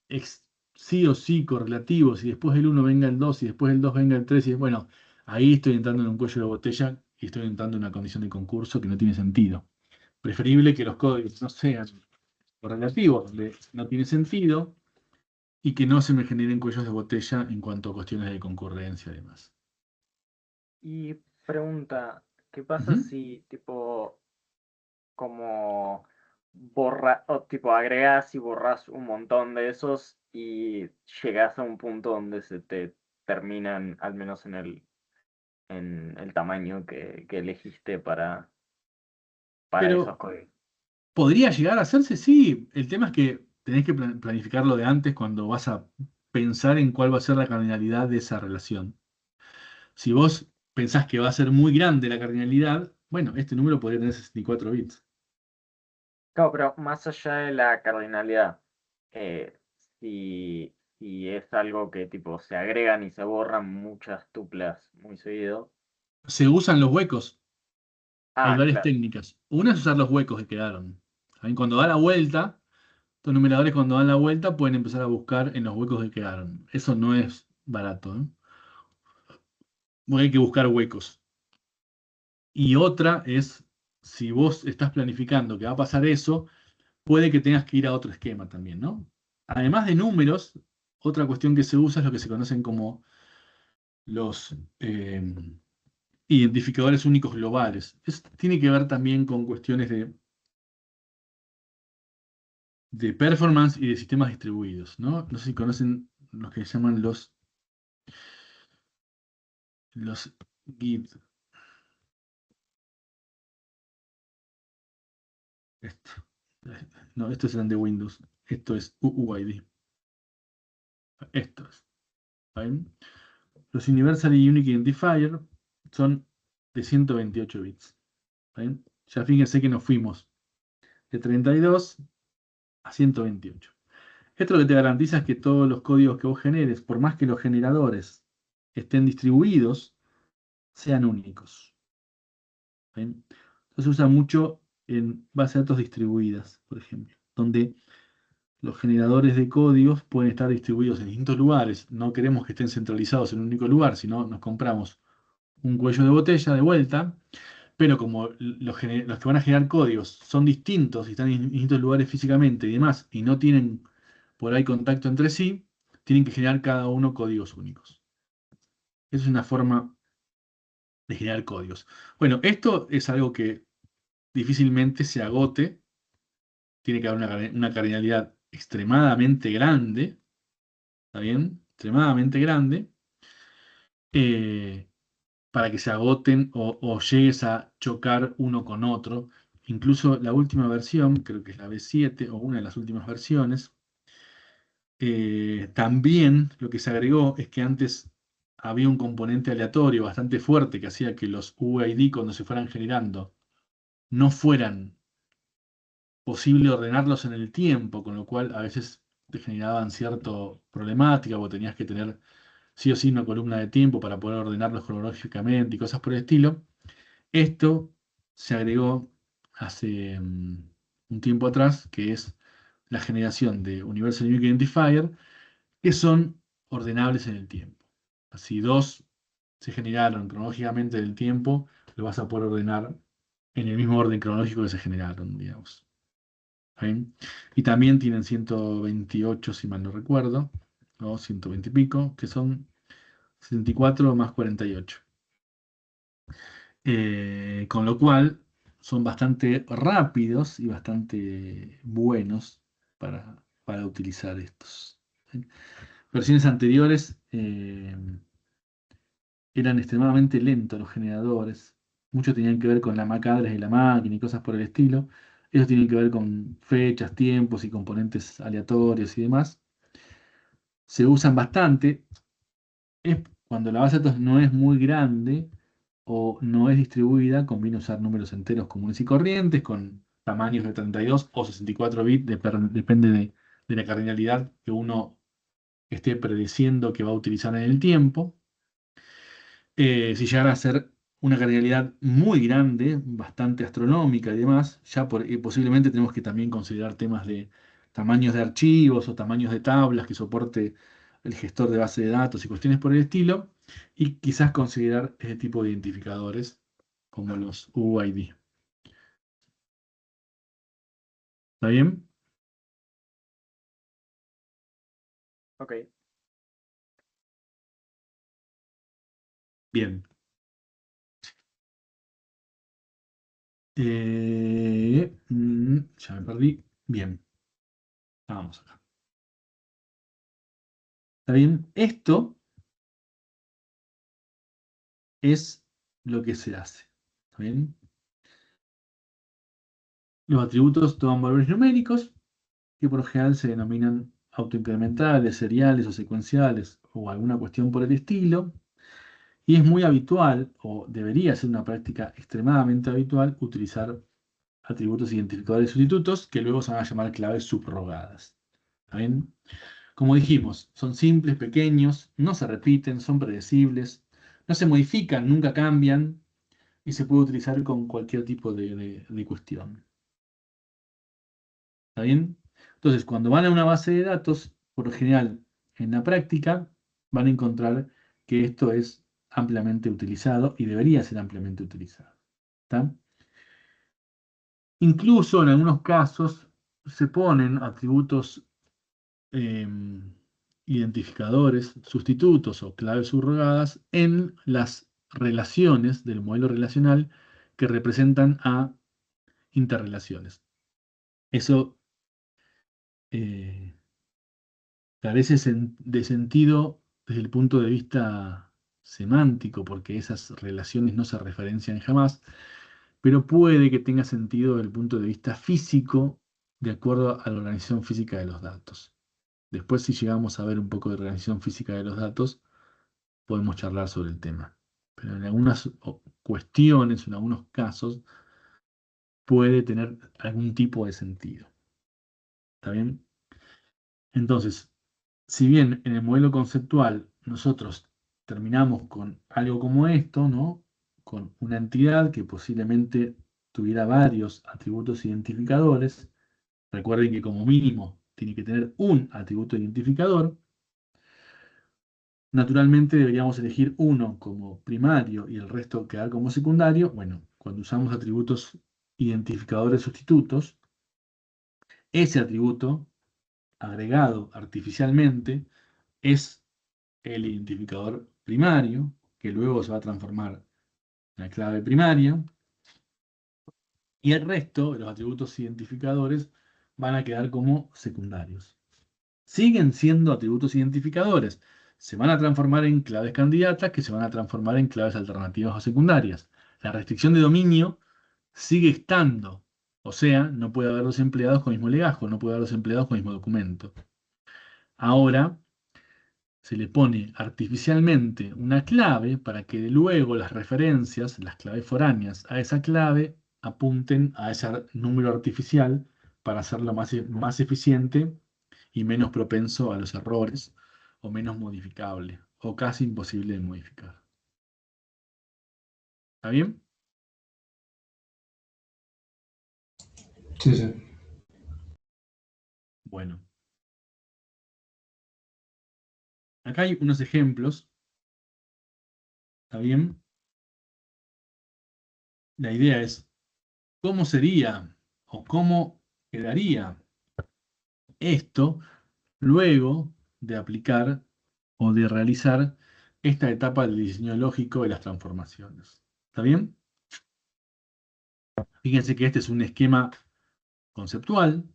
sí o sí correlativos y después el uno venga el 2 y después el 2 venga el 3 y bueno, ahí estoy entrando en un cuello de botella y estoy entrando en una condición de concurso que no tiene sentido. Preferible que los códigos no sean correlativos, donde no tiene sentido, y que no se me generen cuellos de botella en cuanto a cuestiones de concurrencia y demás. Y pregunta, ¿qué pasa Ujú. si tipo como borra o tipo agregas y borras un montón de esos y llegas a un punto donde se te terminan, al menos en el tamaño que elegiste para esos Pero códigos? podría llegar a hacerse, sí. El tema es que tenés que planificarlo de antes cuando vas a pensar en cuál va a ser la cardinalidad de esa relación. Si vos pensás que va a ser muy grande la cardinalidad, bueno, este número podría tener 64 bits. Claro, pero más allá de la cardinalidad, eh, si es algo que tipo se agregan y se borran muchas tuplas muy seguido. Se usan los huecos. Hay Ah, varias claro. técnicas. Una es usar los huecos que quedaron. ¿Saben? Cuando da la vuelta, estos numeradores cuando dan la vuelta pueden empezar a buscar en los huecos que quedaron. Eso no es barato, ¿eh? Porque hay que buscar huecos. Y otra es, si vos estás planificando que va a pasar eso, puede que tengas que ir a otro esquema también, ¿no? Además de números, otra cuestión que se usa es lo que se conocen como los identificadores únicos globales. Tiene que ver también con cuestiones de performance y de sistemas distribuidos, ¿no? No sé si conocen los que se llaman los GID. Esto. No, estos eran de Windows. Esto es UUID. Esto es. ¿Saben? Los Universal Unique Identifier son de 128 bits. ¿Saben? Ya fíjense que nos fuimos de 32 a 128. Esto lo que te garantiza es que todos los códigos que vos generes, por más que los generadores estén distribuidos, sean únicos. ¿Ven? Entonces se usa mucho en bases de datos distribuidas, por ejemplo, donde los generadores de códigos pueden estar distribuidos en distintos lugares. No queremos que estén centralizados en un único lugar, sino nos compramos un cuello de botella de vuelta, pero como los que van a generar códigos son distintos y están en distintos lugares físicamente y demás, y no tienen por ahí contacto entre sí, tienen que generar cada uno códigos únicos. Esa es una forma de generar códigos. Bueno, esto es algo que difícilmente se agote. Tiene que haber una cardinalidad extremadamente grande, ¿está bien? Extremadamente grande, eh, para que se agoten o llegues a chocar uno con otro. Incluso la última versión, creo que es la V7 o una de las últimas versiones, también lo que se agregó es que antes había un componente aleatorio bastante fuerte que hacía que los UID cuando se fueran generando no fueran posible ordenarlos en el tiempo, con lo cual a veces te generaban cierta problemática o tenías que tener sí o sí una columna de tiempo para poder ordenarlos cronológicamente y cosas por el estilo. Esto se agregó hace un tiempo atrás, que es la generación de Universal Unique Identifier, que son ordenables en el tiempo. Si dos se generaron cronológicamente del tiempo, lo vas a poder ordenar en el mismo orden cronológico que se generaron, digamos. ¿Bien? Y también tienen 128, si mal no recuerdo, o 120 y pico, que son 64 más 48. Con lo cual son bastante rápidos y bastante buenos para utilizar estos. ¿Sí? Versiones anteriores eran extremadamente lentos los generadores. Muchos tenían que ver con la MAC address de la máquina y cosas por el estilo. Ellos tienen que ver con fechas, tiempos y componentes aleatorios y demás. Se usan bastante. Es cuando la base de datos no es muy grande o no es distribuida, conviene usar números enteros comunes y corrientes con tamaños de 32 o 64 bits, depende de la cardinalidad que uno esté prediciendo que va a utilizar en el tiempo. Si llegara a ser una cardinalidad muy grande, bastante astronómica y demás, ya posiblemente tenemos que también considerar temas de tamaños de archivos o tamaños de tablas que soporte el gestor de base de datos y cuestiones por el estilo, y quizás considerar ese tipo de identificadores como los UID. ¿Está bien? Ok. Bien. Ya me perdí. Bien. Vamos acá. ¿Está bien? Esto es lo que se hace. ¿Está bien? Los atributos toman valores numéricos que por lo general se denominan autoincrementales, seriales o secuenciales o alguna cuestión por el estilo. Y es muy habitual, o debería ser una práctica extremadamente habitual, utilizar atributos identificadores sustitutos que luego se van a llamar claves subrogadas. ¿Está bien? Como dijimos, son simples, pequeños, no se repiten, son predecibles, no se modifican, nunca cambian y se puede utilizar con cualquier tipo de cuestión. ¿Está bien? Entonces, cuando van a una base de datos, por lo general, en la práctica, van a encontrar que esto es ampliamente utilizado y debería ser ampliamente utilizado. ¿Está? Incluso en algunos casos se ponen atributos identificadores, sustitutos o claves subrogadas en las relaciones del modelo relacional que representan a interrelaciones. Eso carece de sentido desde el punto de vista semántico, porque esas relaciones no se referencian jamás, pero puede que tenga sentido desde el punto de vista físico, de acuerdo a la organización física de los datos. Después, si llegamos a ver un poco de organización física de los datos, podemos charlar sobre el tema. Pero en algunas cuestiones, en algunos casos, puede tener algún tipo de sentido. ¿Está bien? Entonces, si bien en el modelo conceptual nosotros terminamos con algo como esto, ¿no? Con una entidad que posiblemente tuviera varios atributos identificadores, recuerden que como mínimo tiene que tener un atributo identificador. Naturalmente deberíamos elegir uno como primario y el resto quedar como secundario. Bueno, cuando usamos atributos identificadores sustitutos, ese atributo agregado artificialmente es el identificador primario, que luego se va a transformar en la clave primaria, y el resto de los atributos identificadores van a quedar como secundarios. Siguen siendo atributos identificadores. Se van a transformar en claves candidatas que se van a transformar en claves alternativas o secundarias. La restricción de dominio sigue estando. O sea, no puede haber dos empleados con el mismo legajo, no puede haber dos empleados con el mismo documento. Ahora se le pone artificialmente una clave para que luego las referencias, las claves foráneas a esa clave, apunten a ese número artificial para hacerlo más eficiente y menos propenso a los errores, o menos modificable, o casi imposible de modificar. ¿Está bien? Sí, sí. Bueno. Acá hay unos ejemplos. ¿Está bien? La idea es, ¿cómo sería o cómo quedaría esto luego de aplicar o de realizar esta etapa del diseño lógico de las transformaciones? ¿Está bien? Fíjense que este es un esquema conceptual,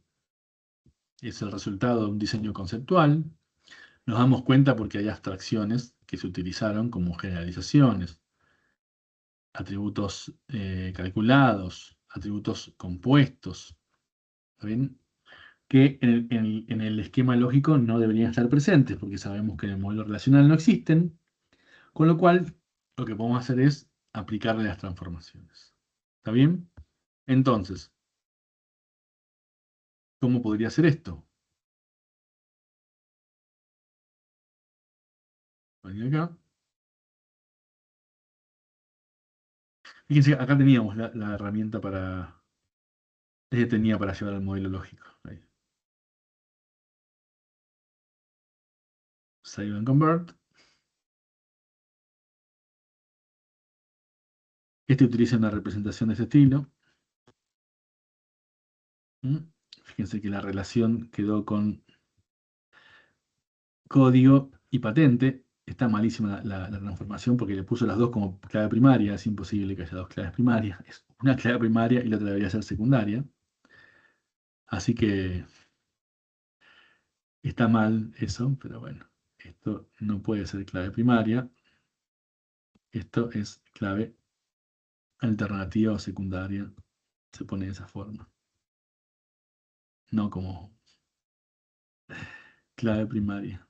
es el resultado de un diseño conceptual. Nos damos cuenta porque hay abstracciones que se utilizaron como generalizaciones, atributos calculados, atributos compuestos, ¿está bien? Que en el esquema lógico no deberían estar presentes porque sabemos que en el modelo relacional no existen, con lo cual lo que podemos hacer es aplicarle las transformaciones. ¿Está bien? Entonces, ¿cómo podría ser esto? Venir acá. Fíjense, acá teníamos la herramienta para... tenía para llevar al modelo lógico. Ahí. Save and convert. Este utiliza una representación de este estilo. Fíjense que la relación quedó con código y patente. Está malísima la transformación porque le puso las dos como clave primaria. Es imposible que haya dos claves primarias. Es una clave primaria y la otra debería ser secundaria. Así que está mal eso, pero bueno. Esto no puede ser clave primaria. Esto es clave alternativa o secundaria. Se pone de esa forma. No como clave primaria.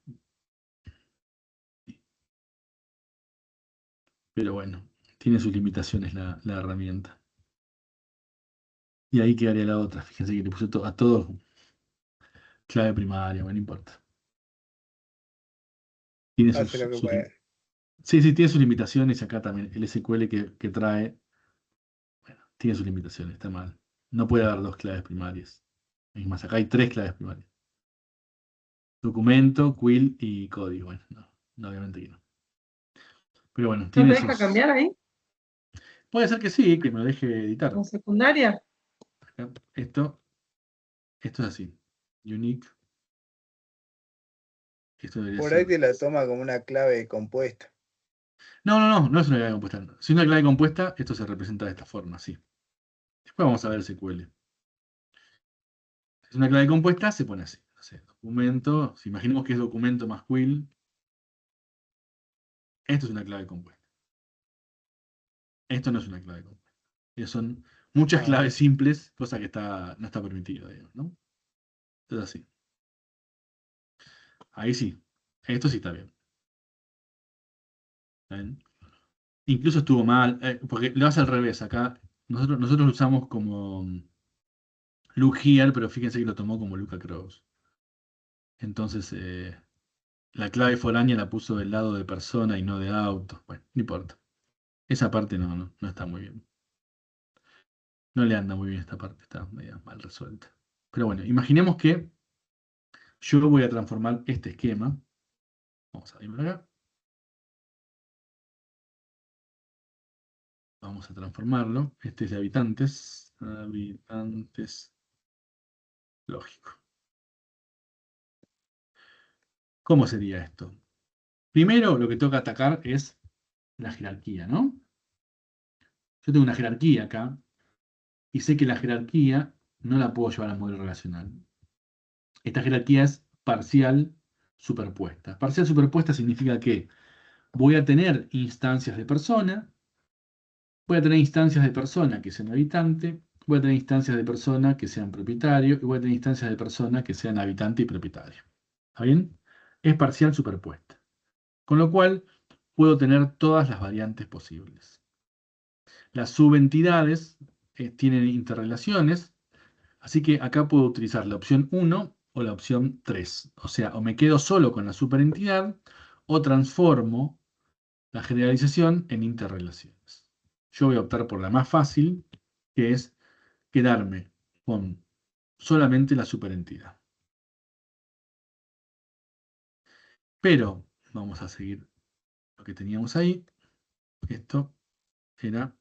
Pero bueno, tiene sus limitaciones la herramienta. Y ahí quedaría la otra. Fíjense que le puse a todos clave primaria, bueno, no importa. Tiene Hace lo que puede. sí, tiene sus limitaciones. Acá también el SQL que trae, bueno, tiene sus limitaciones, está mal. No puede haber dos claves primarias. Es más, acá hay tres claves primarias. Documento, quill y código. Bueno, no, obviamente que no. Pero bueno, ¿No tiene te deja cambiar ahí? Puede ser que sí, que me lo deje editar. ¿En secundaria? Acá, esto Esto es así. Unique. Esto debería Por ahí ser. te la toma como una clave compuesta. No es una clave compuesta. Si es una clave compuesta, esto se representa de esta forma, sí. Después vamos a ver SQL. Si es una clave compuesta, se pone así. No sé, documento. Si imaginemos que es documento más quill, esto es una clave compuesta. Esto no es una clave compuesta. Son muchas Ah, claves simples, cosa que no está permitido, digamos, ¿no? Entonces así. Ahí sí. Esto sí está bien. ¿Está bien? Incluso estuvo mal, porque lo hace al revés. Acá nosotros lo usamos como look here, pero fíjense que lo tomó como look across. Entonces, la clave foránea la puso del lado de persona y no de auto. Bueno, no importa. Esa parte no está muy bien. No le anda muy bien esta parte, está media mal resuelta. Pero bueno, imaginemos que yo voy a transformar este esquema. Vamos a ir por acá. Vamos a transformarlo. Este es de habitantes. Habitantes. Lógico. ¿Cómo sería esto? Primero, lo que tengo que atacar es la jerarquía, ¿no? Yo tengo una jerarquía acá y sé que la jerarquía no la puedo llevar al modelo relacional. Esta jerarquía es parcial superpuesta. Parcial superpuesta significa que voy a tener instancias de persona, voy a tener instancias de persona que sean habitante, voy a tener instancias de persona que sean propietario y voy a tener instancias de persona que sean habitante y propietario. ¿Está bien? Es parcial superpuesta. Con lo cual, puedo tener todas las variantes posibles. Las subentidades tienen interrelaciones, así que acá puedo utilizar la opción 1 o la opción 3. O sea, o me quedo solo con la superentidad o transformo la generalización en interrelaciones. Yo voy a optar por la más fácil, que es quedarme con solamente la superentidad. Pero vamos a seguir lo que teníamos ahí. Esto era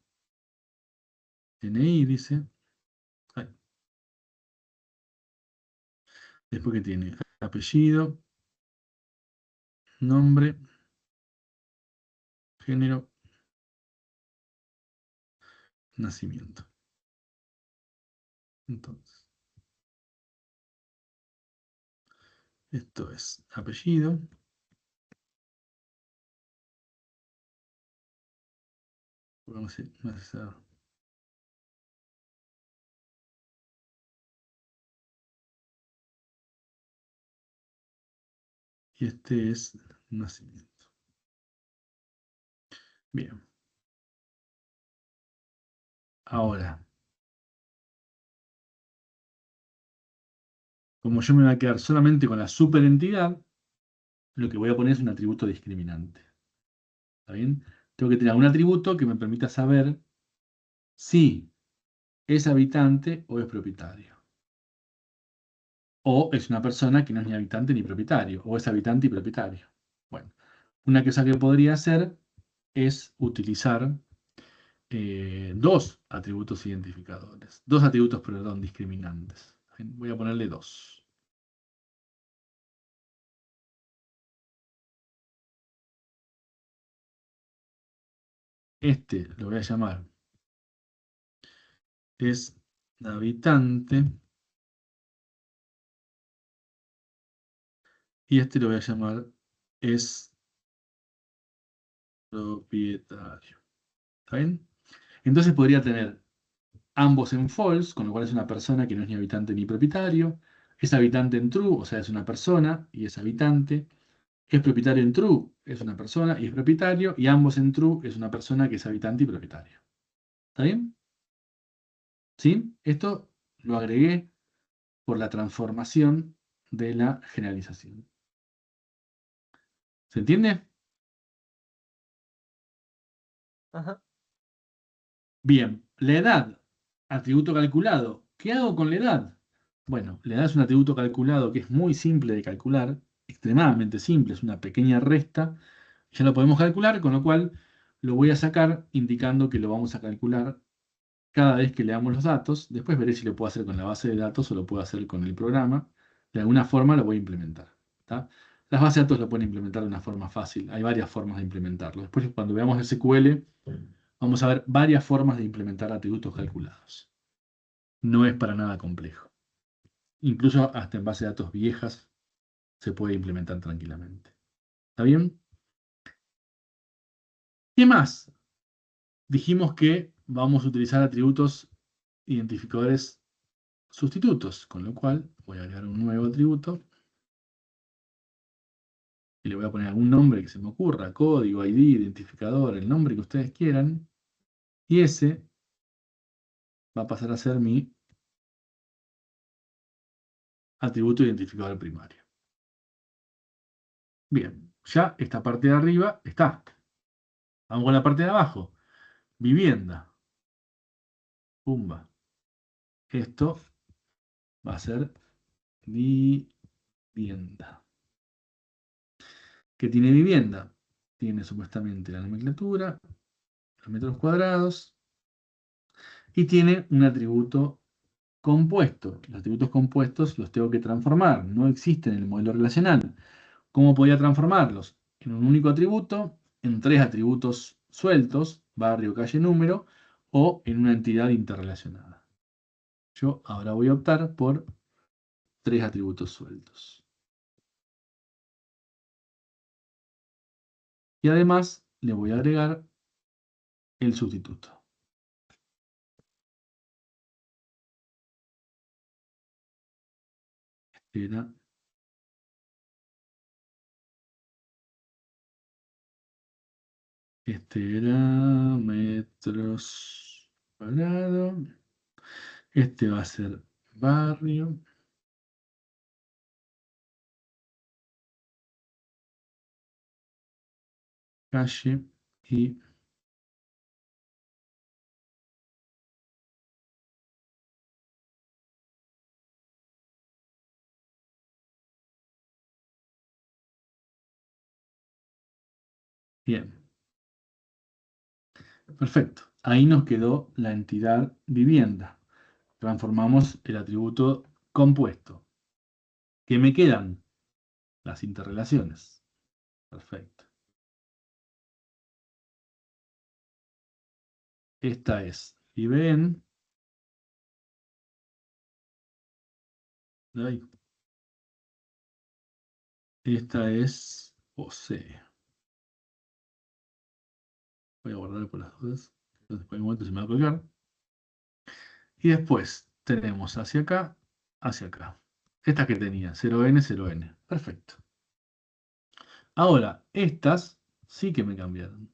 NI, dice. Ay. Después que tiene apellido, nombre, género, nacimiento. Entonces, esto es apellido. Vamos a hacer y este es nacimiento. Bien. Ahora, como yo me voy a quedar solamente con la superentidad, lo que voy a poner es un atributo discriminante. ¿Está bien? Tengo que tener un atributo que me permita saber si es habitante o es propietario. O es una persona que no es ni habitante ni propietario. O es habitante y propietario. Bueno, una cosa que podría hacer es utilizar dos atributos identificadores. Dos atributos, perdón, discriminantes. Voy a ponerle dos. Este lo voy a llamar es habitante y este lo voy a llamar es propietario. ¿Está bien? Entonces podría tener ambos en false, con lo cual es una persona que no es ni habitante ni propietario. Es habitante en true, o sea, es una persona y es habitante. Es propietario en true, es una persona y es propietario. Y ambos en true es una persona que es habitante y propietario. ¿Está bien? ¿Sí? Esto lo agregué por la transformación de la generalización. ¿Se entiende? Ajá. Bien, la edad, atributo calculado. ¿Qué hago con la edad? Bueno, la edad es un atributo calculado que es muy simple de calcular, extremadamente simple, es una pequeña resta. Ya lo podemos calcular, con lo cual lo voy a sacar indicando que lo vamos a calcular cada vez que le damos los datos. Después veré si lo puedo hacer con la base de datos o lo puedo hacer con el programa. De alguna forma lo voy a implementar. ¿Tá? Las bases de datos lo pueden implementar de una forma fácil. Hay varias formas de implementarlo. Después, cuando veamos SQL, vamos a ver varias formas de implementar atributos calculados. No es para nada complejo. Incluso hasta en bases de datos viejas se puede implementar tranquilamente. ¿Está bien? ¿Qué más? Dijimos que vamos a utilizar atributos identificadores sustitutos, con lo cual voy a agregar un nuevo atributo y le voy a poner algún nombre que se me ocurra, código, ID, identificador, el nombre que ustedes quieran, y ese va a pasar a ser mi atributo identificador primario. Bien, ya esta parte de arriba está. Vamos con la parte de abajo. Vivienda. Pumba. Esto va a ser vivienda. ¿Qué tiene vivienda? Tiene supuestamente la nomenclatura, los metros cuadrados, y tiene un atributo compuesto. Los atributos compuestos los tengo que transformar. No existen en el modelo relacional. ¿Cómo podía transformarlos? En un único atributo, en tres atributos sueltos, barrio, calle, número, o en una entidad interrelacionada. Yo ahora voy a optar por tres atributos sueltos. Y además le voy a agregar el sustituto. Era Este era metros cuadrados. Este va a ser barrio. Calle y bien. Perfecto. Ahí nos quedó la entidad vivienda. Transformamos el atributo compuesto. ¿Qué me quedan? Las interrelaciones. Perfecto. Esta es vive en. Ay. Esta es posee. Voy a guardar por las dudas. Entonces, por el momento se me va a colgar. Y después tenemos hacia acá, hacia acá. Esta que tenía, 0n, 0n. Perfecto. Ahora, estas sí que me cambiaron.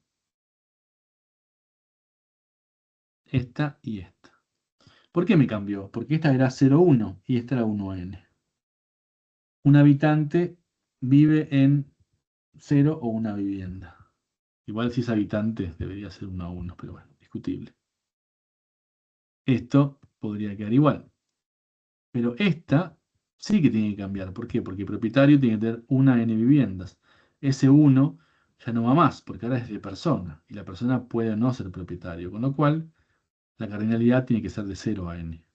Esta y esta. ¿Por qué me cambió? Porque esta era 0,1 y esta era 1n. Un habitante vive en 0 o una vivienda. Igual si es habitante debería ser 1 a 1, pero bueno, discutible. Esto podría quedar igual. Pero esta sí que tiene que cambiar. ¿Por qué? Porque el propietario tiene que tener una n viviendas. Ese 1 ya no va más, porque ahora es de persona. Y la persona puede no ser propietario. Con lo cual, la cardinalidad tiene que ser de 0 a n.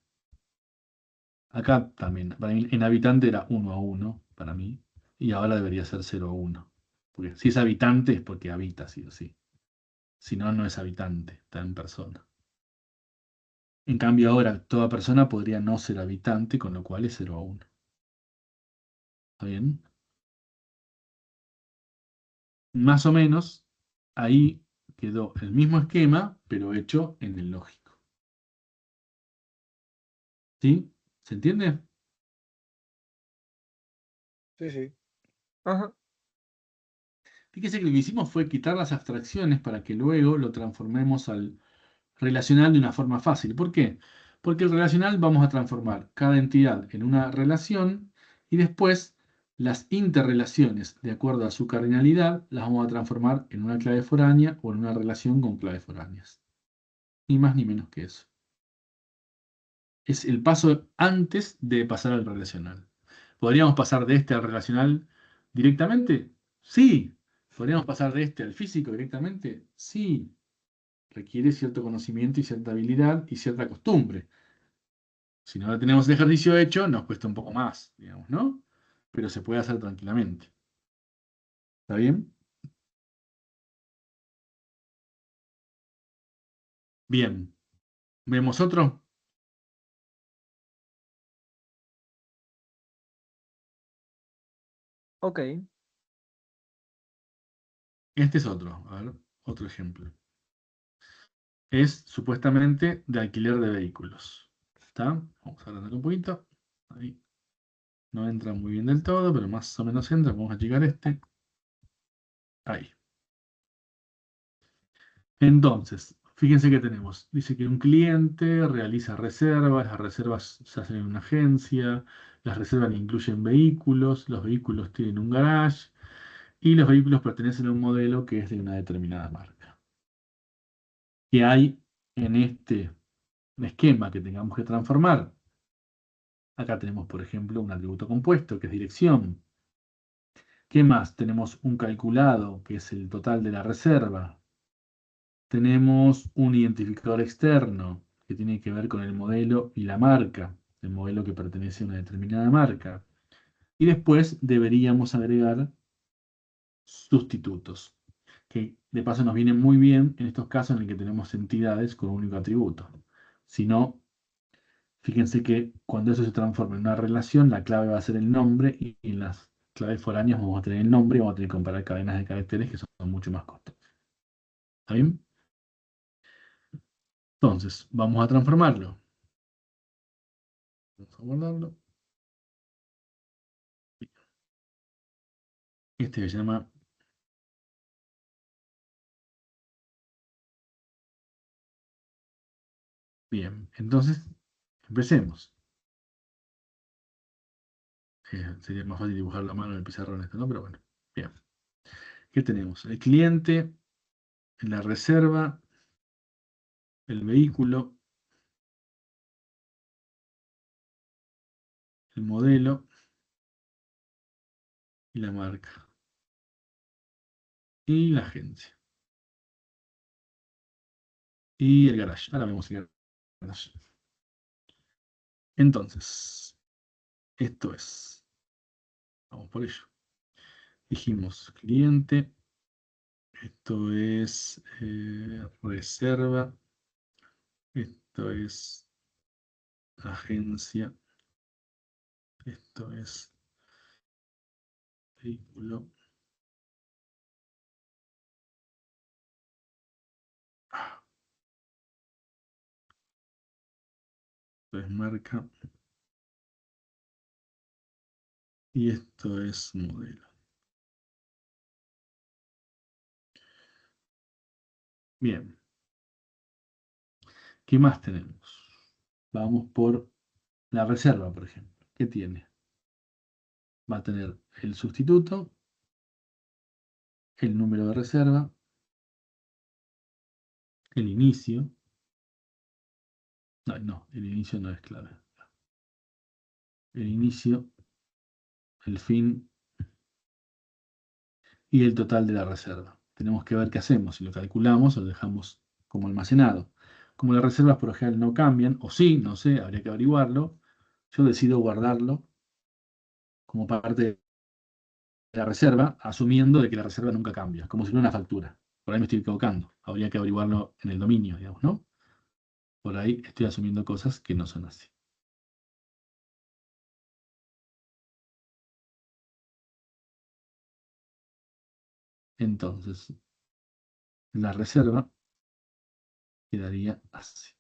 Acá también. Para mí, en habitante era 1 a 1, para mí. Y ahora debería ser 0 a 1. Porque si es habitante es porque habita, sí o sí. Si no, no es habitante, está en persona. En cambio, ahora toda persona podría no ser habitante, con lo cual es 0 a 1. ¿Está bien? Más o menos, ahí quedó el mismo esquema, pero hecho en el lógico. ¿Sí? ¿Se entiende? Sí, sí. Ajá. Fíjese que lo que hicimos fue quitar las abstracciones para que luego lo transformemos al relacional de una forma fácil. ¿Por qué? Porque el relacional vamos a transformar cada entidad en una relación y después las interrelaciones, de acuerdo a su cardinalidad, las vamos a transformar en una clave foránea o en una relación con claves foráneas. Ni más ni menos que eso. Es el paso antes de pasar al relacional. ¿Podríamos pasar de este al relacional directamente? Sí. ¿Podríamos pasar de este al físico directamente? Sí. requiere cierto conocimiento y cierta habilidad y cierta costumbre. Si no tenemos el ejercicio hecho, nos cuesta un poco más, digamos, ¿no? Pero se puede hacer tranquilamente. ¿Está bien? Bien. ¿Vemos otro? Ok. Este es otro. A ver, otro ejemplo. Es supuestamente de alquiler de vehículos. ¿Está? Vamos a agrandar un poquito. Ahí. No entra muy bien del todo, pero más o menos entra. Vamos a achicar este. Ahí. Entonces, fíjense que tenemos. Dice que un cliente realiza reservas, las reservas se hacen en una agencia, las reservas incluyen vehículos, los vehículos tienen un garage y los vehículos pertenecen a un modelo que es de una determinada marca. ¿Qué hay en este esquema que tengamos que transformar? Acá tenemos, por ejemplo, un atributo compuesto que es dirección. ¿Qué más? Tenemos un calculado que es el total de la reserva. Tenemos un identificador externo que tiene que ver con el modelo y la marca, el modelo que pertenece a una determinada marca. Y después deberíamos agregar sustitutos, que de paso nos vienen muy bien en estos casos en los que tenemos entidades con un único atributo. Si no, fíjense que cuando eso se transforma en una relación, la clave va a ser el nombre y en las claves foráneas vamos a tener el nombre y vamos a tener que comparar cadenas de caracteres que son mucho más cortas. ¿Está bien? Entonces, vamos a transformarlo. Vamos a guardarlo. Este se llama bien. Entonces, empecemos. Sería más fácil dibujar la mano en el pizarrón esto, ¿no? Pero bueno, bien. ¿Qué tenemos? El cliente, la reserva, el vehículo, el modelo y la marca. Y la agencia. Y el garage. Ahora vemos el garage. Entonces, esto es. Vamos por ello. Dijimos cliente. Esto es reserva. Esto es agencia. Esto es vehículo. Esto es marca. Y esto es modelo. Bien. ¿Qué más tenemos? Vamos por la reserva, por ejemplo. ¿Qué tiene? Va a tener el sustituto, el número de reserva, el inicio. No, no, el inicio no es clave. El inicio, el fin y el total de la reserva. Tenemos que ver qué hacemos, si lo calculamos o lo dejamos como almacenado. Como las reservas por lo general no cambian, o sí, no sé, habría que averiguarlo, yo decido guardarlo como parte de la reserva, asumiendo de que la reserva nunca cambia, como si fuera una factura. Por ahí me estoy equivocando, habría que averiguarlo en el dominio, digamos, ¿no? Por ahí estoy asumiendo cosas que no son así. Entonces, la reserva quedaría así.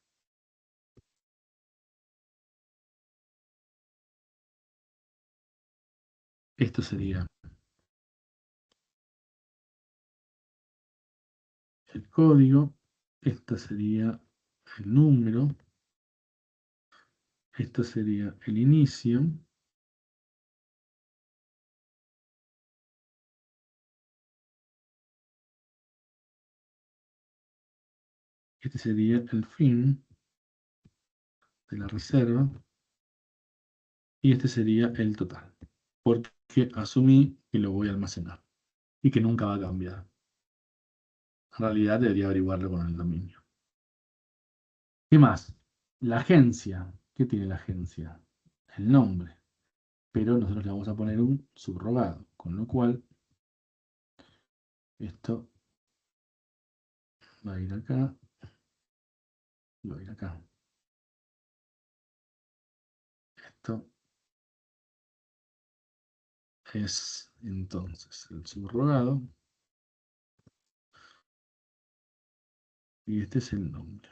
Esto sería el código, esto sería el número, esto sería el inicio, este sería el fin de la reserva y este sería el total, porque asumí que lo voy a almacenar y que nunca va a cambiar. En realidad debería averiguarlo con el dominio. ¿Qué más? La agencia. ¿Qué tiene la agencia? El nombre. Pero nosotros le vamos a poner un subrogado, con lo cual esto va a ir acá y va a ir acá. Esto es entonces el subrogado y este es el nombre.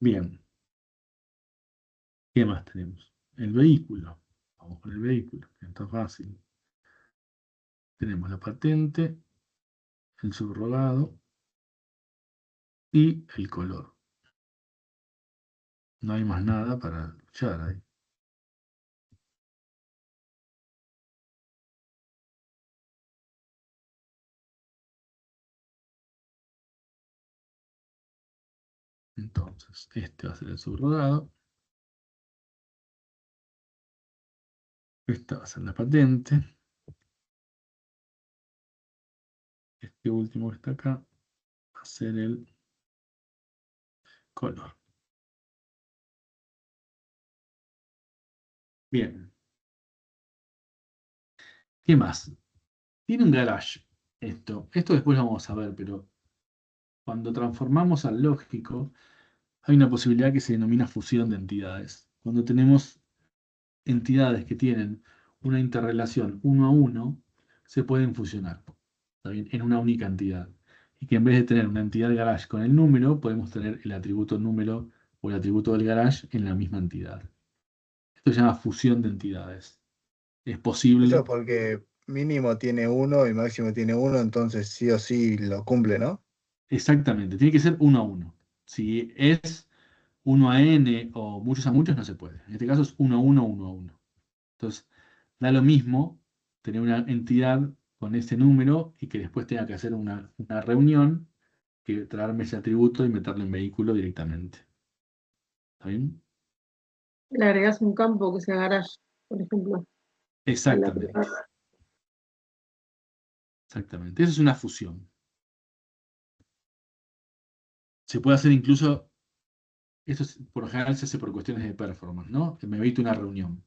Bien, ¿qué más tenemos? El vehículo. Vamos con el vehículo, que está fácil. Tenemos la patente, el subrogado y el color. No hay más nada para luchar ahí. Entonces, este va a ser el subrogado. Esta va a ser la patente. Este último que está acá va a ser el color. Bien. ¿Qué más? Tiene un garage. Esto después lo vamos a ver, pero cuando transformamos al lógico, hay una posibilidad que se denomina fusión de entidades. Cuando tenemos entidades que tienen una interrelación uno a uno, se pueden fusionar, ¿está bien? En una única entidad. Y que en vez de tener una entidad garage con el número, podemos tener el atributo número o el atributo del garage en la misma entidad. Esto se llama fusión de entidades. Es Eso posible, porque mínimo tiene uno y máximo tiene uno, entonces sí o sí lo cumple, ¿no? exactamente, tiene que ser uno a uno. Si es uno a n o muchos a muchos, no se puede. En este caso es uno a uno, uno a uno. Entonces, da lo mismo tener una entidad con ese número y que después tenga que hacer una reunión, que traerme ese atributo y meterlo en vehículo directamente. ¿Está bien? Le agregas un campo que sea garage, por ejemplo, a la Exactamente, privada. exactamente. Eso es una fusión. Se puede hacer incluso, por lo general se hace por cuestiones de performance, ¿no? Me evito una reunión.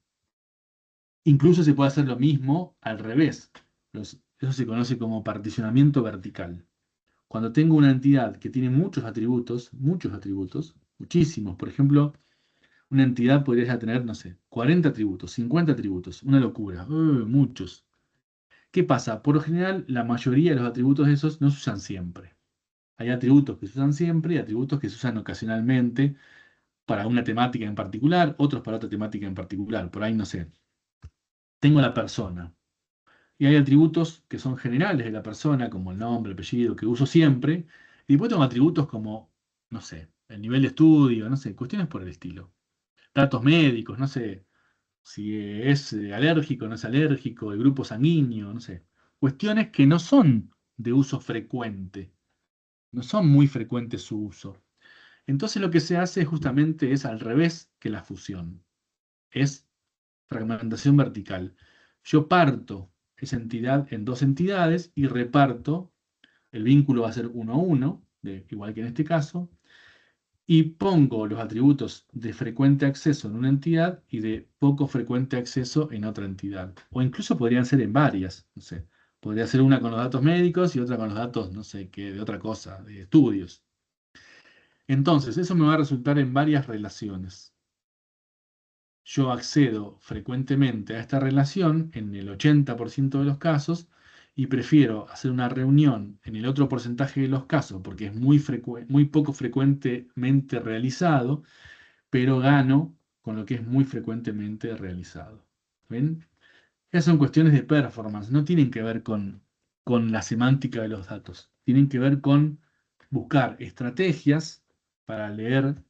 Incluso se puede hacer lo mismo al revés. Eso se conoce como particionamiento vertical. Cuando tengo una entidad que tiene muchos atributos, muchísimos, por ejemplo, una entidad podría ya tener, no sé, 40 atributos, 50 atributos, una locura, muchos. ¿Qué pasa? Por lo general, la mayoría de los atributos de esos no se usan siempre. Hay atributos que se usan siempre y atributos que se usan ocasionalmente para una temática en particular, otros para otra temática en particular. Por ahí, no sé, tengo la persona. Y hay atributos que son generales de la persona, como el nombre, el apellido, que uso siempre. Y después tengo atributos como, no sé, el nivel de estudio, no sé, cuestiones por el estilo. Datos médicos, no sé, si es alérgico, no es alérgico, el grupo sanguíneo, no sé. Cuestiones que no son de uso frecuente, no son muy frecuentes su uso. Entonces lo que se hace justamente es al revés que la fusión. Es fragmentación vertical. Yo parto esa entidad en dos entidades y reparto, el vínculo va a ser uno a uno, igual que en este caso, y pongo los atributos de frecuente acceso en una entidad y de poco frecuente acceso en otra entidad. O incluso podrían ser en varias, no sé. Podría ser una con los datos médicos y otra con los datos, no sé, qué, de otra cosa, de estudios. Entonces, eso me va a resultar en varias relaciones. Yo accedo frecuentemente a esta relación en el 80% de los casos y prefiero hacer una reunión en el otro porcentaje de los casos porque es muy poco frecuentemente realizado, pero gano con lo que es muy frecuentemente realizado. ¿Ven? Esas son cuestiones de performance, no tienen que ver con la semántica de los datos, tienen que ver con buscar estrategias para leer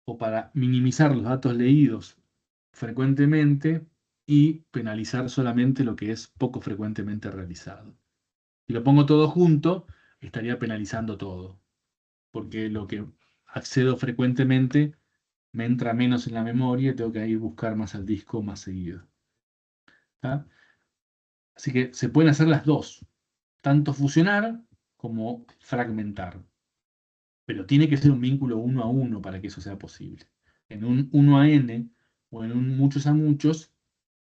o para minimizar los datos leídos frecuentemente y penalizar solamente lo que es poco frecuentemente realizado. Si lo pongo todo junto, estaría penalizando todo, porque lo que accedo frecuentemente me entra menos en la memoria y tengo que ir a buscar más al disco más seguido. ¿Tá? Así que se pueden hacer las dos. tanto fusionar como fragmentar. Pero tiene que ser un vínculo 1 a 1 para que eso sea posible. En un 1 a n o en un muchos a muchos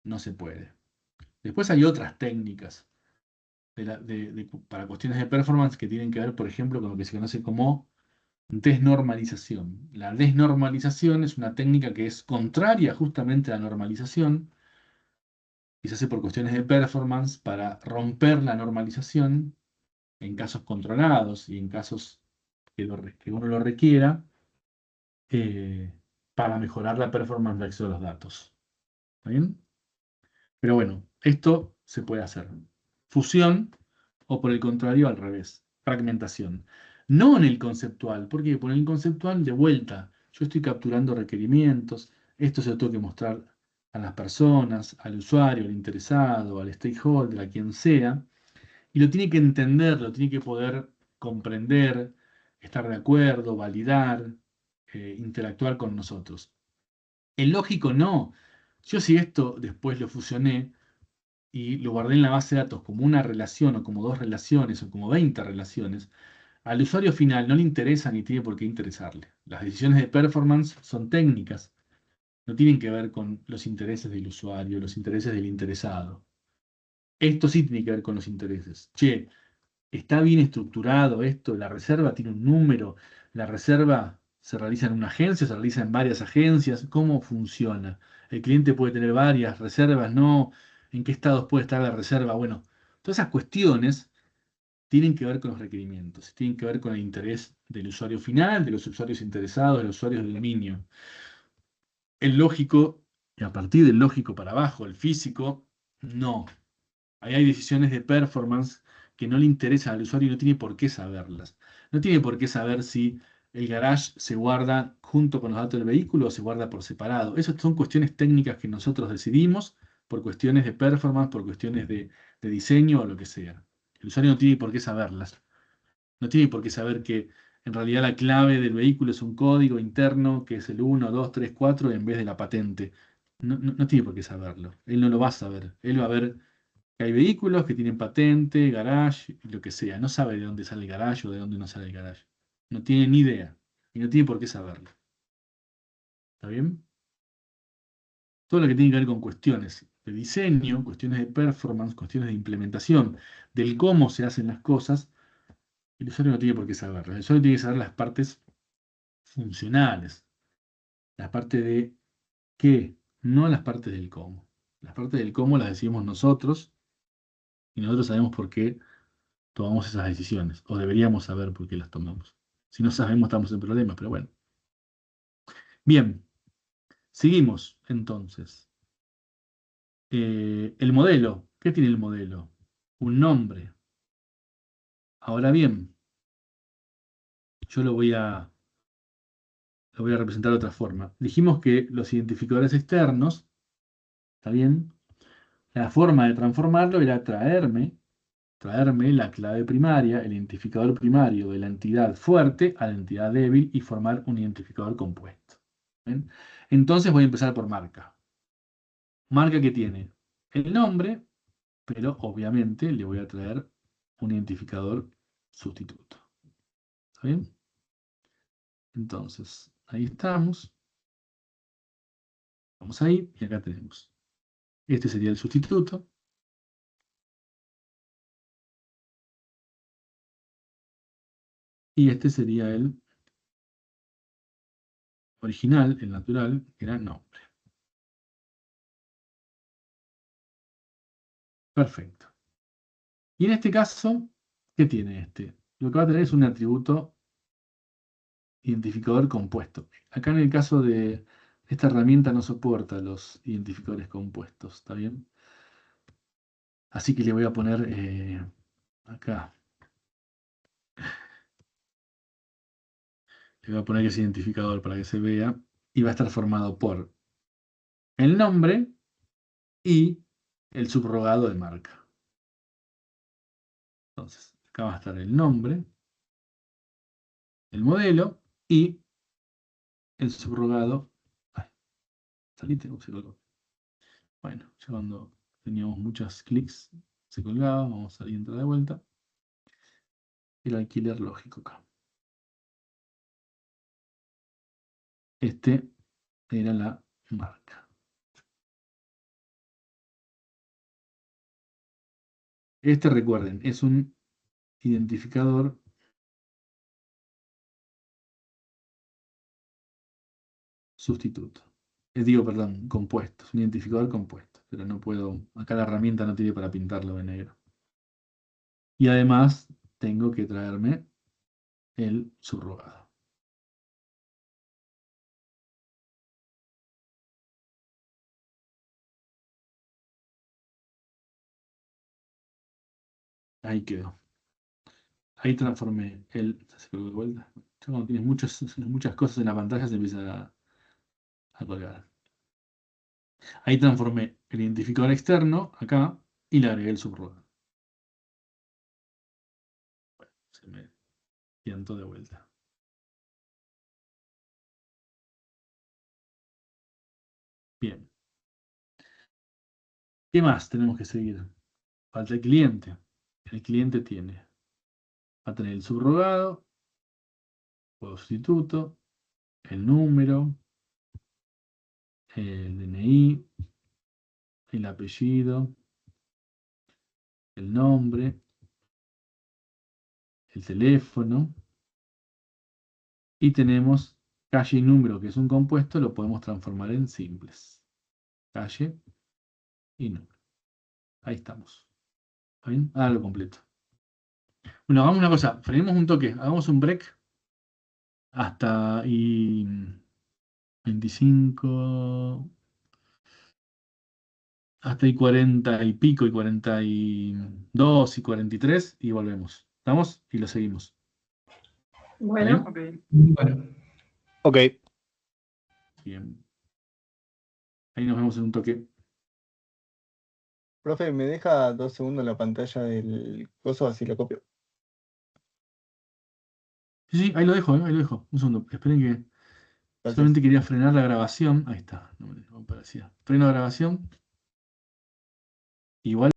no se puede. Después hay otras técnicas para cuestiones de performance que tienen que ver, por ejemplo, con lo que se conoce como desnormalización. La desnormalización es una técnica que es contraria justamente a la normalización y se hace por cuestiones de performance para romper la normalización en casos controlados y en casos que uno lo requiera eh, para mejorar la performance de acceso a los datos. ¿Está bien? Pero bueno, esto se puede hacer. Fusión o por el contrario al revés, fragmentación. No en el conceptual, porque por el conceptual de vuelta, yo estoy capturando requerimientos, esto se lo tengo que mostrar a las personas, al usuario, al interesado, al stakeholder, a quien sea, y lo tiene que entender, lo tiene que poder comprender, estar de acuerdo, validar, interactuar con nosotros. El lógico no. Yo si esto después lo fusioné y lo guardé en la base de datos como una relación o como dos relaciones o como 20 relaciones, al usuario final no le interesa ni tiene por qué interesarle. Las decisiones de performance son técnicas, no tienen que ver con los intereses del usuario, los intereses del interesado. Esto sí tiene que ver con los intereses. Che, está bien estructurado esto, la reserva tiene un número, la reserva se realiza en una agencia, se realiza en varias agencias, ¿cómo funciona? El cliente puede tener varias reservas, ¿no? ¿En qué estados puede estar la reserva? Bueno, todas esas cuestiones tienen que ver con los requerimientos, tienen que ver con el interés del usuario final, de los usuarios interesados, de los usuarios del dominio. El lógico, y a partir del lógico para abajo, el físico, no. Ahí hay decisiones de performance que no le interesan al usuario y no tiene por qué saberlas. No tiene por qué saber si el garage se guarda junto con los datos del vehículo o se guarda por separado. Esas son cuestiones técnicas que nosotros decidimos por cuestiones de performance, por cuestiones de diseño o lo que sea. El usuario no tiene por qué saberlas. No tiene por qué saber que en realidad la clave del vehículo es un código interno que es el 1, 2, 3, 4 en vez de la patente. No tiene por qué saberlo. Él no lo va a saber. Él va a ver que hay vehículos que tienen patente, garage, y lo que sea. No sabe de dónde sale el garage o de dónde no sale el garage. No tiene ni idea. Y no tiene por qué saberlo. ¿Está bien? Todo lo que tiene que ver con cuestiones de diseño, cuestiones de performance, cuestiones de implementación, del cómo se hacen las cosas, el usuario no tiene por qué saberlo. El usuario tiene que saber las partes funcionales. La parte de qué, no las partes del cómo. Las partes del cómo las decidimos nosotros y nosotros sabemos por qué tomamos esas decisiones, o deberíamos saber por qué las tomamos. Si no sabemos, estamos en problemas, pero bueno. Bien, seguimos entonces. El modelo, ¿qué tiene el modelo? Un nombre. Ahora bien, yo lo voy a representar de otra forma. Dijimos que los identificadores externos, ¿está bien? La forma de transformarlo era traerme la clave primaria, el identificador primario de la entidad fuerte a la entidad débil y formar un identificador compuesto. ¿Ven? Entonces voy a empezar por marca. Marca que tiene el nombre, pero obviamente le voy a traer un identificador sustituto. ¿Está bien? Entonces, ahí estamos. Vamos ahí y acá tenemos. Este sería el sustituto. Y este sería el original, el natural, que era nombre. Perfecto. Y en este caso, ¿qué tiene este? Lo que va a tener es un atributo identificador compuesto. Acá en el caso de esta herramienta no soporta los identificadores compuestos, ¿está bien? Así que le voy a poner acá. Le voy a poner ese identificador para que se vea. Y va a estar formado por el nombre y el subrogado de marca. Entonces, acá va a estar el nombre, el modelo y el subrogado. Ay, salite, se colgó. Bueno, ya cuando teníamos muchos clics se colgaba. Vamos a salir y entrar de vuelta. el alquiler lógico acá. Este era la marca. Este, recuerden, es un identificador sustituto. Digo, perdón, compuesto. Es un identificador compuesto. Pero no puedo. Acá la herramienta no tiene para pintarlo de negro. Y además tengo que traerme el subrogado. Ahí quedó. Ahí transformé el. ¿Se colgó de vuelta? Ya cuando tienes muchas cosas en la pantalla se empieza a colgar. Ahí transformé el identificador externo acá y le agregué el subrogado. Bueno, se me piantó de vuelta. Bien. ¿Qué más tenemos que seguir? Falta el cliente. El cliente va a tener el subrogado, o sustituto, el número, el DNI, el apellido, el nombre, el teléfono, y tenemos calle y número, que es un compuesto, lo podemos transformar en simples. Calle y número. Ahí estamos. ¿Está bien? Ah, lo completo. Bueno, hagamos una cosa, frenemos un toque, hagamos un break hasta y 25, hasta y 40 y pico, y 42 y 43 y volvemos. ¿Estamos? Y lo seguimos. ¿Está bien? Bueno, Ok. Bueno, Ok. Bien. Ahí nos vemos en un toque. Profe, ¿me deja 2 segundos la pantalla del coso así lo copio? Sí, sí, ahí lo dejo, ahí lo dejo. Un segundo. Esperen que Gracias. solamente quería frenar la grabación. Ahí está. No me parecía. Freno la grabación. Igual.